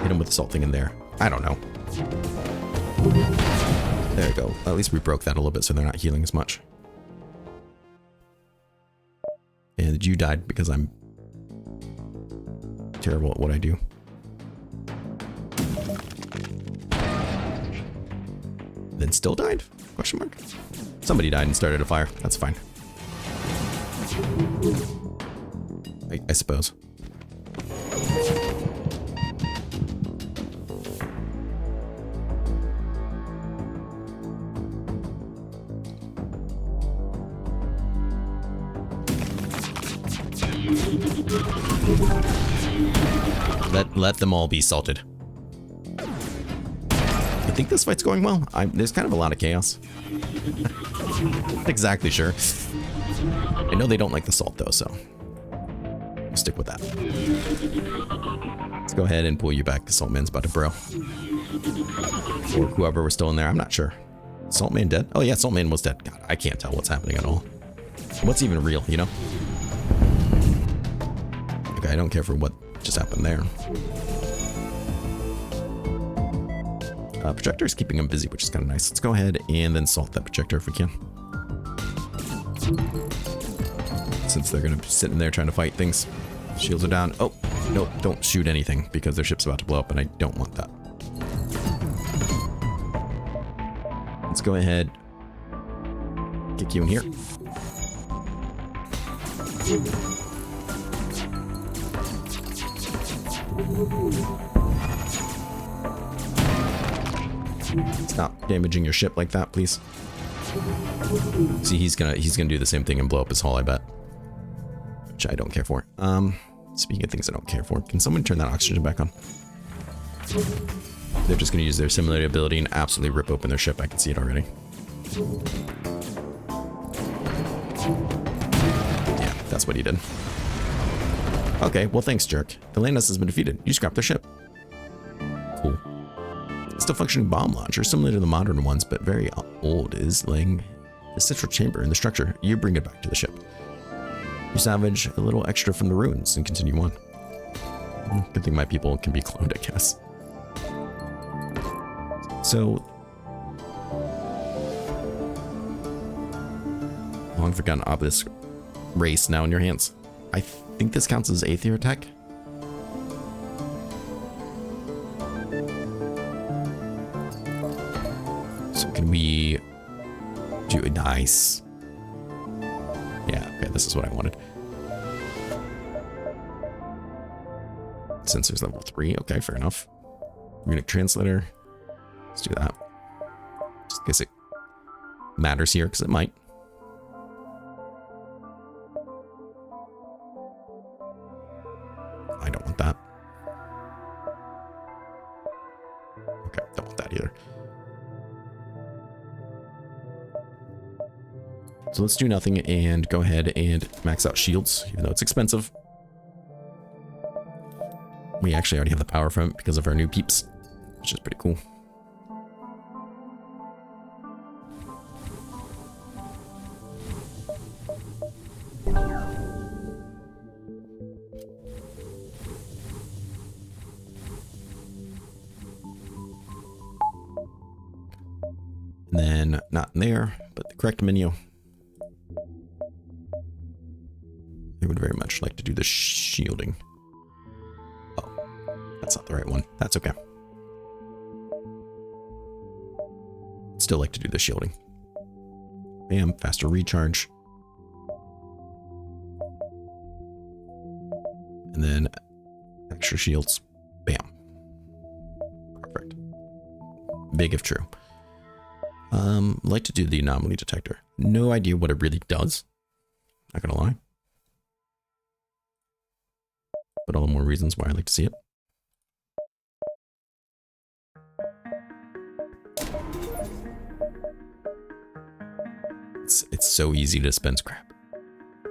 Hit him with the salt thing in there. I don't know. There we go. At least we broke that a little bit so they're not healing as much. And you died because I'm terrible at what I do. Then still died? Question mark. Somebody died and started a fire. That's fine. I suppose. Let them all be salted. I think this fight's going well. There's kind of a lot of chaos. Not exactly sure. I know they don't like the salt though, so we'll stick with that. Let's go ahead and pull you back. Saltman's about to bro. Or whoever was still in there, I'm not sure. Saltman dead? Oh yeah, Saltman was dead. God, I can't tell what's happening at all. What's even real, you know? Okay, I don't care for what just happened there. Projector is keeping him busy, which is kind of nice. Let's go ahead and then salt that projector if we can. Since they're going to be sitting there trying to fight things. Shields are down. Oh, no, don't shoot anything because their ship's about to blow up and I don't want that. Let's go ahead. Kick you in here. Stop damaging your ship like that, please. See, he's gonna do the same thing and blow up his hull, I bet. Which I don't care for. Speaking of things I don't care for, can someone turn that oxygen back on? They're just gonna use their simulated ability and absolutely rip open their ship. I can see it already. Yeah, that's what he did. Okay, well thanks, jerk. The Landus has been defeated. You scrapped their ship. Cool. Still still functioning bomb launcher, similar to the modern ones, but very old, is laying a central chamber in the structure. You bring it back to the ship. You salvage a little extra from the ruins and continue on. Good thing my people can be cloned, I guess. So, long forgotten obelisk race now in your hands. I think this counts as Aether attack. So can we do a nice? Yeah, okay, this is what I wanted. Sensors level 3, okay, fair enough. Runic translator. Let's do that. Just in case it matters here, because it might. I don't want that. Okay, don't want that either. So let's do nothing and go ahead and max out shields, even though it's expensive. We actually already have the power from it because of our new peeps, which is pretty cool. And then not in there, but the correct menu. I would very much like to do the shielding. Oh, that's not the right one. That's okay. Still like to do the shielding. Bam, faster recharge. And then extra shields. Bam. Perfect. Big if true. Like to do the anomaly detector. No idea what it really does. Not gonna lie. But all the more reasons why I like to see it. It's so easy to spend scrap.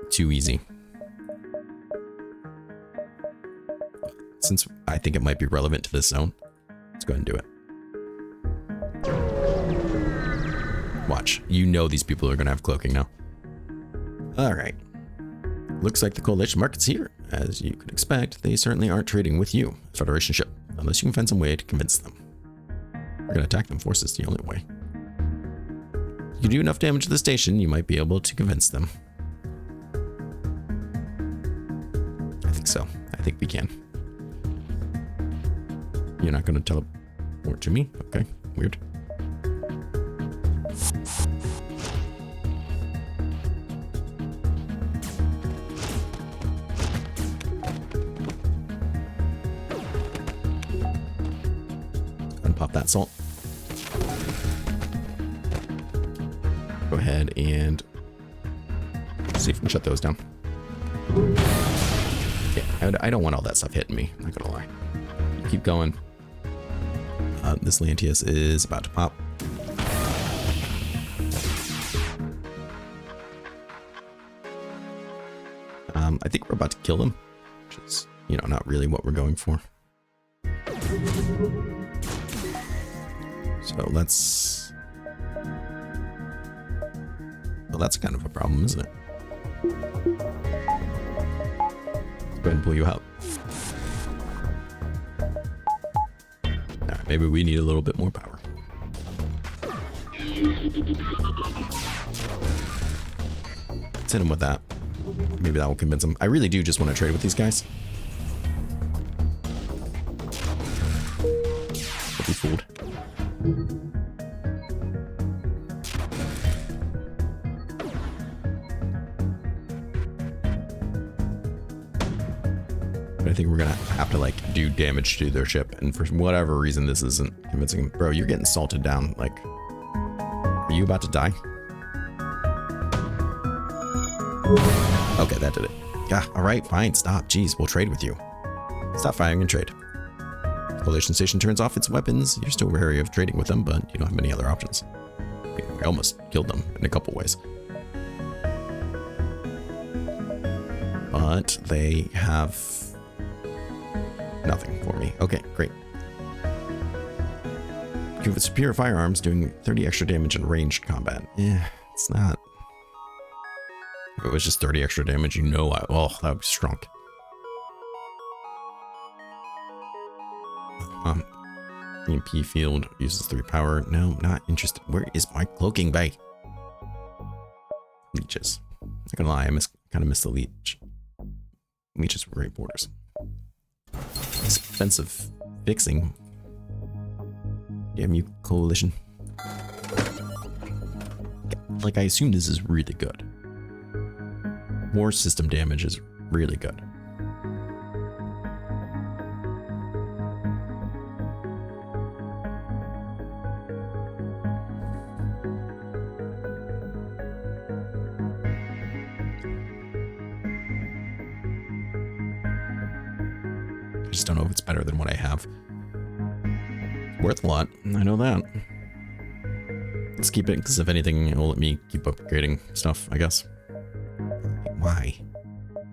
Too easy. Since I think it might be relevant to this zone, let's go ahead and do it. Watch. You know these people are going to have cloaking now. Alright. Looks like the coalition market's here. As you could expect, they certainly aren't trading with you, Federation ship, unless you can find some way to convince them. We're going to attack them forces the only way. If you do enough damage to the station, you might be able to convince them. I think so. I think we can. You're not going to teleport to me? Okay, weird. Pop that salt. Go ahead and see if we can shut those down. Yeah, I don't want all that stuff hitting me. I'm not gonna lie. Keep going. This Lantius is about to pop. I think we're about to kill them, which is, you know, not really what we're going for. So let's... Well, that's kind of a problem, isn't it? Let's go ahead and pull you out. Alright, maybe we need a little bit more power. Let's hit him with that. Maybe that will convince him. I really do just want to trade with these guys. Don't be fooled. But I think we're gonna have to like do damage to their ship, and for whatever reason this isn't convincing him. Bro, you're getting salted down. Like, are you about to die? Okay, that did it. Yeah, alright, fine, stop. Jeez, we'll trade with you. Stop firing and trade. Coalition station turns off its weapons. You're still wary of trading with them, but you don't have many other options. I almost killed them in a couple ways. But they have nothing for me. Okay, great. You have superior firearms doing 30 extra damage in ranged combat. It's not. If it was just 30 extra damage, you know, oh, that would be strong. EMP field uses 3 power. No, not interested. Where is my cloaking bay? Leeches. Not gonna lie, I kind of miss the leech. Leeches were great borders. Expensive fixing. Damn you, coalition. Like, I assume this is really good. War system damage is really good. I just don't know if it's better than what I have. It's worth a lot, I know that. Let's keep it, because if anything, it will let me keep upgrading stuff, I guess. Why?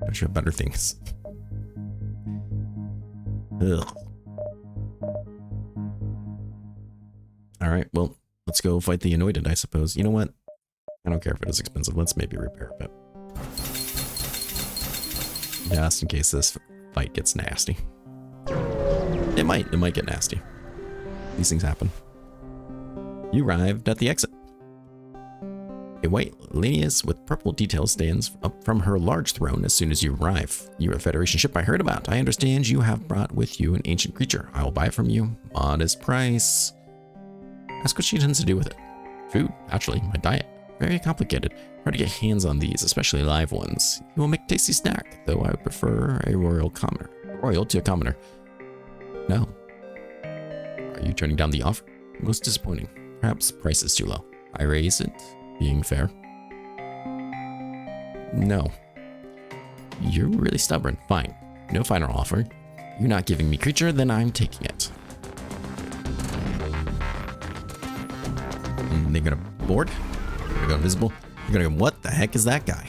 Don't you have better things? Ugh. Alright, well, let's go fight the Anointed, I suppose. You know what? I don't care if it is expensive. Let's maybe repair a bit. Just in case this fight gets nasty. It might get nasty. These things happen. You arrived at the exit. A white Lanius with purple details stands up from her large throne as soon as you arrive. You're a Federation ship I heard about. I understand you have brought with you an ancient creature. I will buy it from you. Modest price. Ask what she intends to do with it. Food, naturally, my diet. Very complicated. Hard to get hands on these, especially live ones. You will make a tasty snack, though I would prefer a royal to a commoner. No. Are you turning down the offer? Most disappointing. Perhaps price is too low. I raise it, being fair. No. You're really stubborn. Fine. No final offer. You're not giving me creature, then I'm taking it. And they're gonna board? They're gonna go invisible? They're gonna go, what the heck is that guy?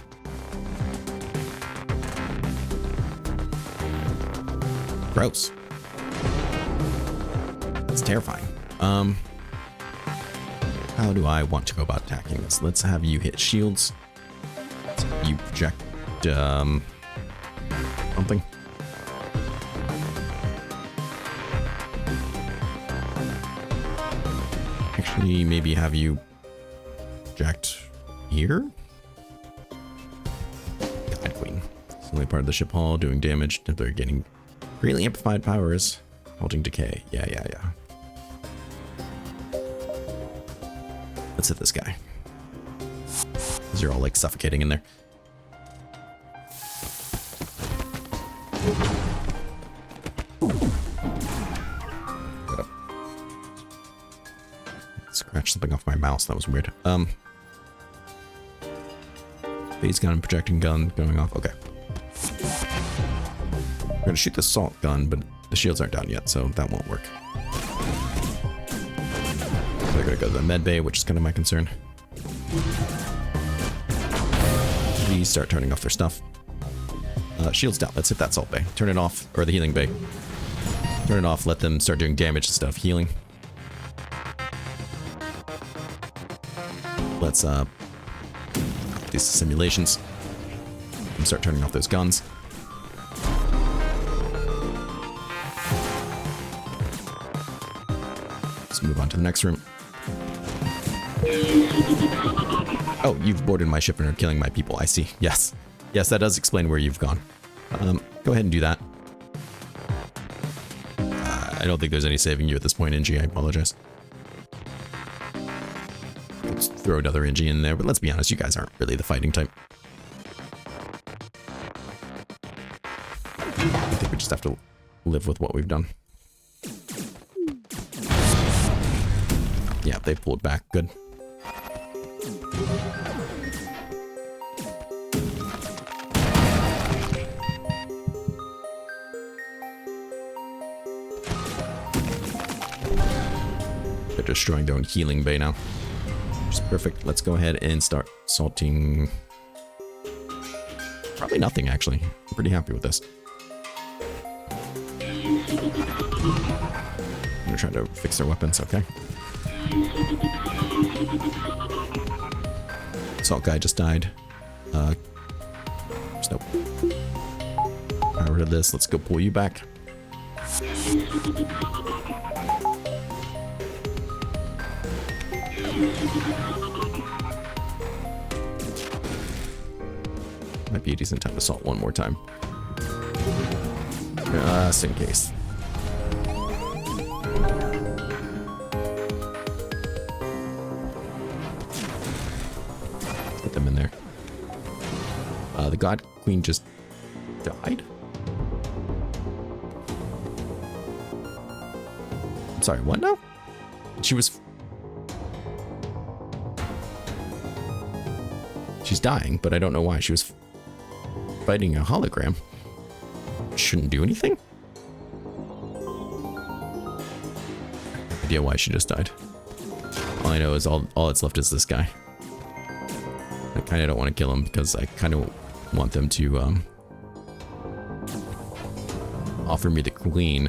Gross. That's terrifying. How do I want to go about attacking this? Let's have you hit shields. Let's have you project something. Actually, maybe have you project here? God Queen. It's only part of the ship hull doing damage. They're getting greatly amplified powers. Halting decay. Yeah. Let's hit this guy. Because you're all like suffocating in there. Scratch something off my mouse. That was weird. Phase gun, projecting gun going off. Okay. I'm gonna shoot the salt gun, but the shields aren't down yet, so that won't work. They're gonna go to the med bay, which is kind of my concern. Please start turning off their stuff. Shields down. Let's hit that salt bay. Turn it off, or the healing bay. Turn it off. Let them start doing damage instead of healing. Let's these simulations and start turning off those guns. Let's move on to the next room. Oh, you've boarded my ship and are killing my people. I see. Yes, that does explain where you've gone. Go ahead and do that. I don't think there's any saving you at this point, NG. I apologize. Let's throw another NG in there, but let's be honest, you guys aren't really the fighting type. I think we just have to live with what we've done. Yeah, they pulled back. Good. They're destroying their own healing bay now. Which is perfect. Let's go ahead and start salting. Probably nothing, actually. I'm pretty happy with this. I'm gonna try to fix their weapons, okay? Salt guy just died. Nope. Got rid of this. Let's go pull you back. Might be a decent time to salt one more time. Just in case. Put them in there. The God Queen just died? I'm sorry, what now? She was... She's dying, but I don't know why. She was fighting a hologram. Shouldn't do anything? No idea why she just died. All I know is all that's left is this guy. I kind of don't want to kill him because I kind of want them to offer me the queen,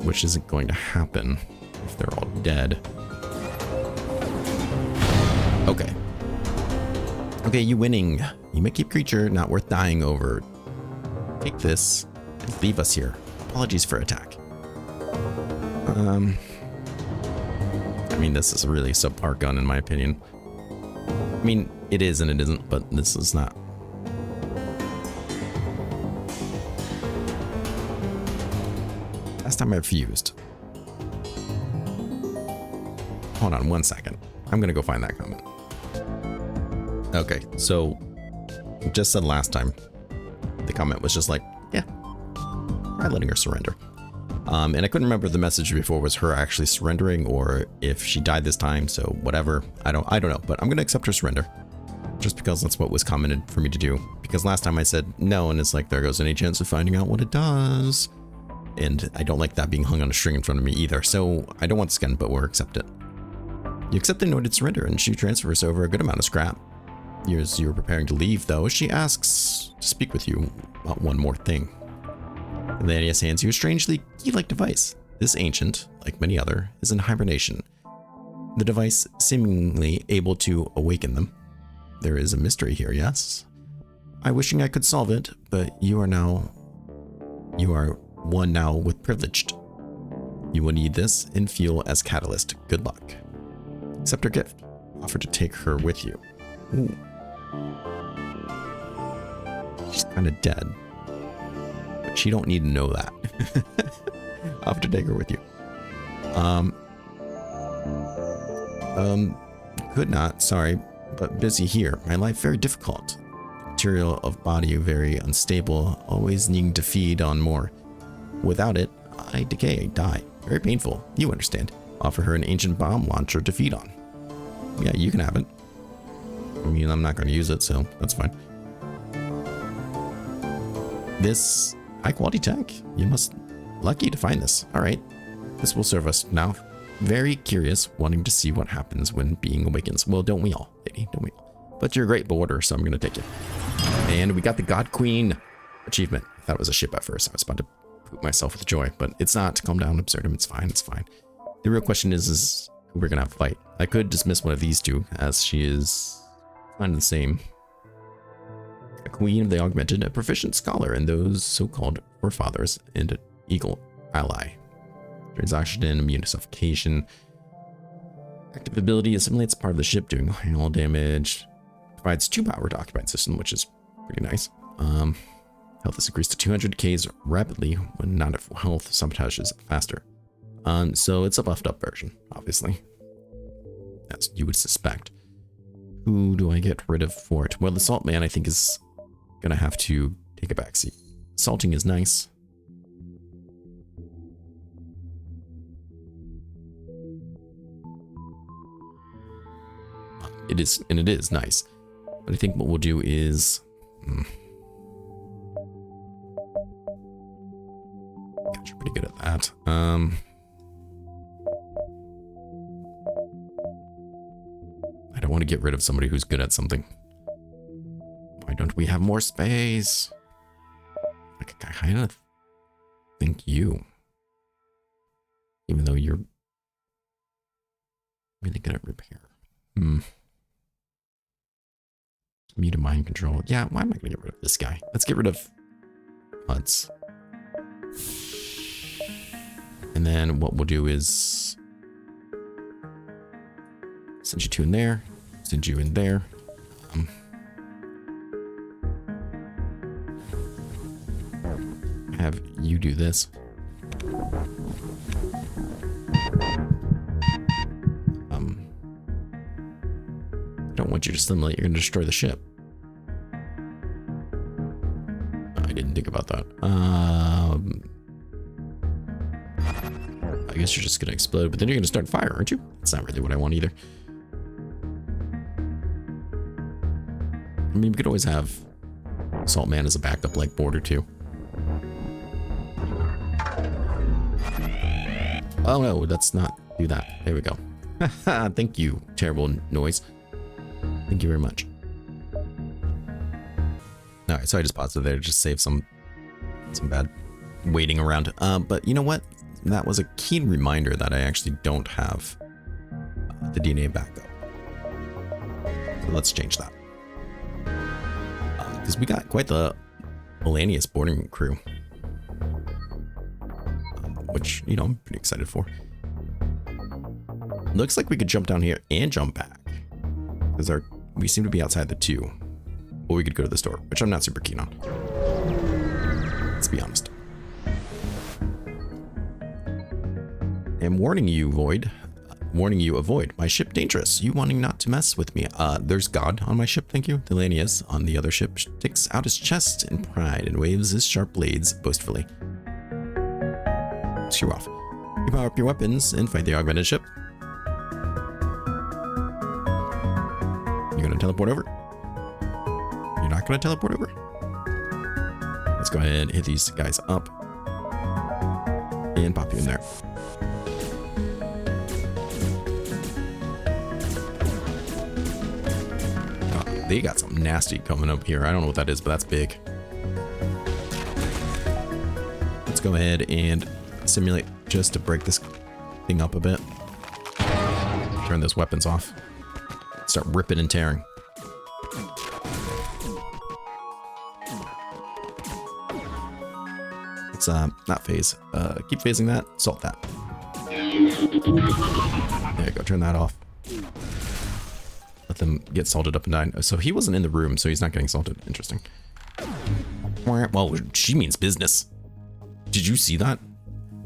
which isn't going to happen if they're all dead. Okay. Okay, you winning. You may keep creature not worth dying over. Take this and leave us here. Apologies for attack. I mean, this is a really subpar gun in my opinion. I mean, it is and it isn't, but this is not. Last time I refused. Hold on 1 second. I'm gonna go find that comment. Okay, so just said last time, the comment was just like, yeah, try letting her surrender. And I couldn't remember if the message before was her actually surrendering or if she died this time, so whatever. I don't know, but I'm gonna accept her surrender. Just because that's what was commented for me to do. Because last time I said no, and it's like, there goes any chance of finding out what it does. And I don't like that being hung on a string in front of me either, so I don't want this gun, but we'll accept it. You accept the noted surrender, and she transfers over a good amount of scrap. As you were preparing to leave, though, she asks to speak with you about one more thing. Lanius hands you a strangely key-like device. This ancient, like many other, is in hibernation. The device seemingly able to awaken them. There is a mystery here, yes? I wishing I could solve it, but you are one now with privileged. You will need this and fuel as catalyst. Good luck. Accept her gift. Offer to take her with you. Ooh. She's kind of dead. But she don't need to know that. I'll have to take her with you. Could not, sorry, but busy here. My life very difficult. Material of body very unstable, always needing to feed on more. Without it, I decay, I die. Very painful, you understand. Offer her an ancient bomb launcher to feed on. Yeah, you can have it. I mean, I'm not going to use it, so that's fine. This high quality tech, you must lucky to find this. All right, this will serve us now. Very curious, wanting to see what happens when being awakens. Well, don't we all, lady? Don't we all? But you're a great boarder, so I'm going to take it. And we got the God Queen achievement. I thought it was a ship at first. I was about to poop myself with joy, but it's not. Calm down, Absurdum. It's fine. It's fine. The real question is who we're going to have to fight. I could dismiss one of these two, as she is kind of the same. A queen of the augmented, a proficient scholar, and those so-called forefathers, and an eagle ally. Transaction immune to suffocation. Active ability assimilates part of the ship, doing all damage. Provides 2 power to occupied system, which is pretty nice. Health is increased to 200Ks rapidly when not at full health. Sabotages faster. So it's a buffed up version, obviously, as you would suspect. Who do I get rid of for it? Well, the Saltman I think is gonna have to take a backseat. Salting is nice. It is, and it is nice. But I think what we'll do is... God, you're pretty good at that. I don't want to get rid of somebody who's good at something. Why don't we have more space? Like, I kind of think you. Even though you're I'm gonna get a repair. Mute and mind control. Yeah, why am I gonna get rid of this guy? Let's get rid of Huds. And then what we'll do is send you two in there, send you in there. Have you do this. I don't want you to simulate. You're going to destroy the ship. I didn't think about that. I guess you're just going to explode, but then you're going to start fire, aren't you? That's not really what I want either. I mean, we could always have Saltman as a backup, like Border 2. Oh no, let's not do that. There we go. Thank you, terrible noise. Thank you very much. Alright, so I just paused it there to just save some bad waiting around. But you know what? That was a keen reminder that I actually don't have the DNA backup. So let's change that. Because we got quite the Melanius boarding crew. Which, you know, I'm pretty excited for. Looks like we could jump down here and jump back. Because we seem to be outside the two. Or we could go to the store, which I'm not super keen on. Let's be honest. I'm warning you, Void. Warning you, avoid my ship dangerous. You wanting not to mess with me. There's God on my ship, thank you. Delanius on the other ship sticks out his chest in pride and waves his sharp blades boastfully. Screw off. You power up your weapons and fight the augmented ship. You gonna teleport over? You're not gonna teleport over? Let's go ahead and hit these guys up. And pop you in there. Oh, they got something nasty coming up here. I don't know what that is, but that's big. Let's go ahead and simulate just to break this thing up a bit. Turn those weapons off. Start ripping and tearing. Let's not phase. Keep phasing that. Salt that. There you go. Turn that off. Let them get salted up and down. So he wasn't in the room, so he's not getting salted. Interesting. Well, she means business. Did you see that?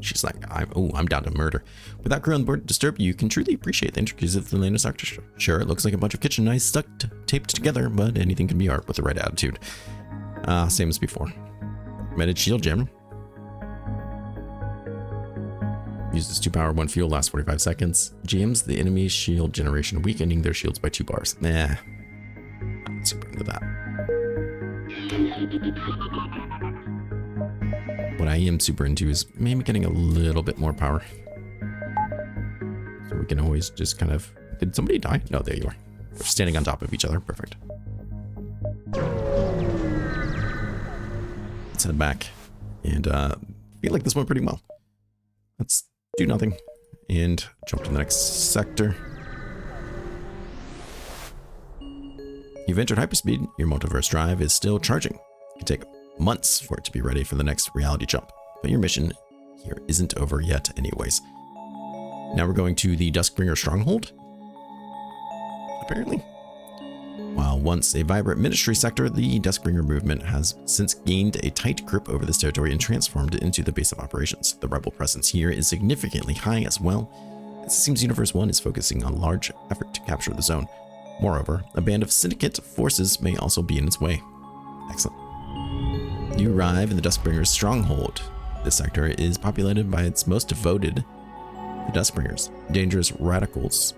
She's like, I'm down to murder. Without crew on board to disturb you, can truly appreciate the intricacies of the latest architecture. Sure, it looks like a bunch of kitchen knives stuck taped together, but anything can be art with the right attitude. Same as before. Augmented shield gem. Uses 2 power, 1 fuel, lasts 45 seconds. Jams the enemy's shield generation, weakening their shields by 2 bars. Nah. I'm super into that. What I am super into is maybe getting a little bit more power. So we can always just kind of... Did somebody die? No, there you are. We're standing on top of each other. Perfect. Let's head back. And feel like this went pretty well. Let's do nothing and jump to the next sector. You've entered hyperspeed. Your Multiverse Drive is still charging. It can take months for it to be ready for the next reality jump, but your mission here isn't over yet anyways. Now we're going to the Duskbringer stronghold, apparently. While once a vibrant ministry sector, the Duskbringer movement has since gained a tight grip over this territory and transformed it into the base of operations. The rebel presence here is significantly high as well, as it seems Universe 1 is focusing on a large effort to capture the zone. Moreover, a band of syndicate forces may also be in its way. Excellent. You arrive in the Duskbringer's stronghold. This sector is populated by its most devoted, the Duskbringers, dangerous radicals.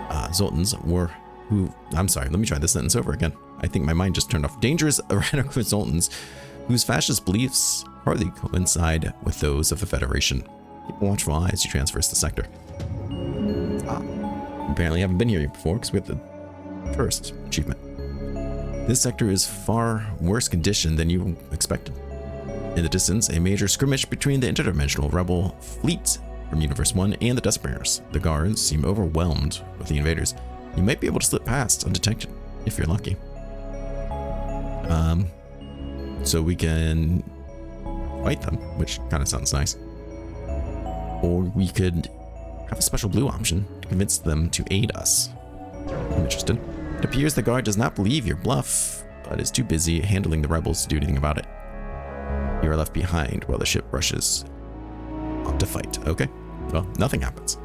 Zoltans were who... I'm sorry, let me try this sentence over again. I think my mind just turned off. Dangerous radical Zoltans whose fascist beliefs hardly coincide with those of the Federation. Keep a watchful eye as you traverse the sector. Apparently haven't been here before because we have the first achievement. This sector is far worse condition than you expected. In the distance, a major skirmish between the interdimensional rebel fleet from Universe 1 and the Dust Bearers. The guards seem overwhelmed with the invaders. You might be able to slip past undetected if you're lucky. So we can fight them, which kind of sounds nice. Or we could have a special blue option to convince them to aid us. I'm interested. It appears the guard does not believe your bluff, but is too busy handling the rebels to do anything about it. You are left behind while the ship rushes on to fight. Okay, well, nothing happens.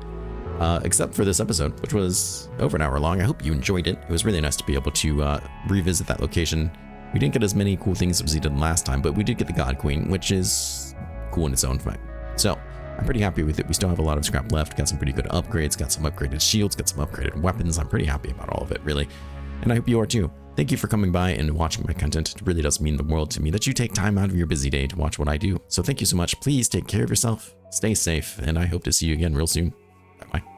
Except for this episode, which was over an hour long. I hope you enjoyed it. It was really nice to be able to revisit that location. We didn't get as many cool things as we did last time, but we did get the God Queen, which is cool in its own right. So I'm pretty happy with it. We still have a lot of scrap left. Got some pretty good upgrades, got some upgraded shields, got some upgraded weapons. I'm pretty happy about all of it, really. And I hope you are too. Thank you for coming by and watching my content. It really does mean the world to me that you take time out of your busy day to watch what I do. So thank you so much. Please take care of yourself, stay safe, and I hope to see you again real soon. Bye-bye.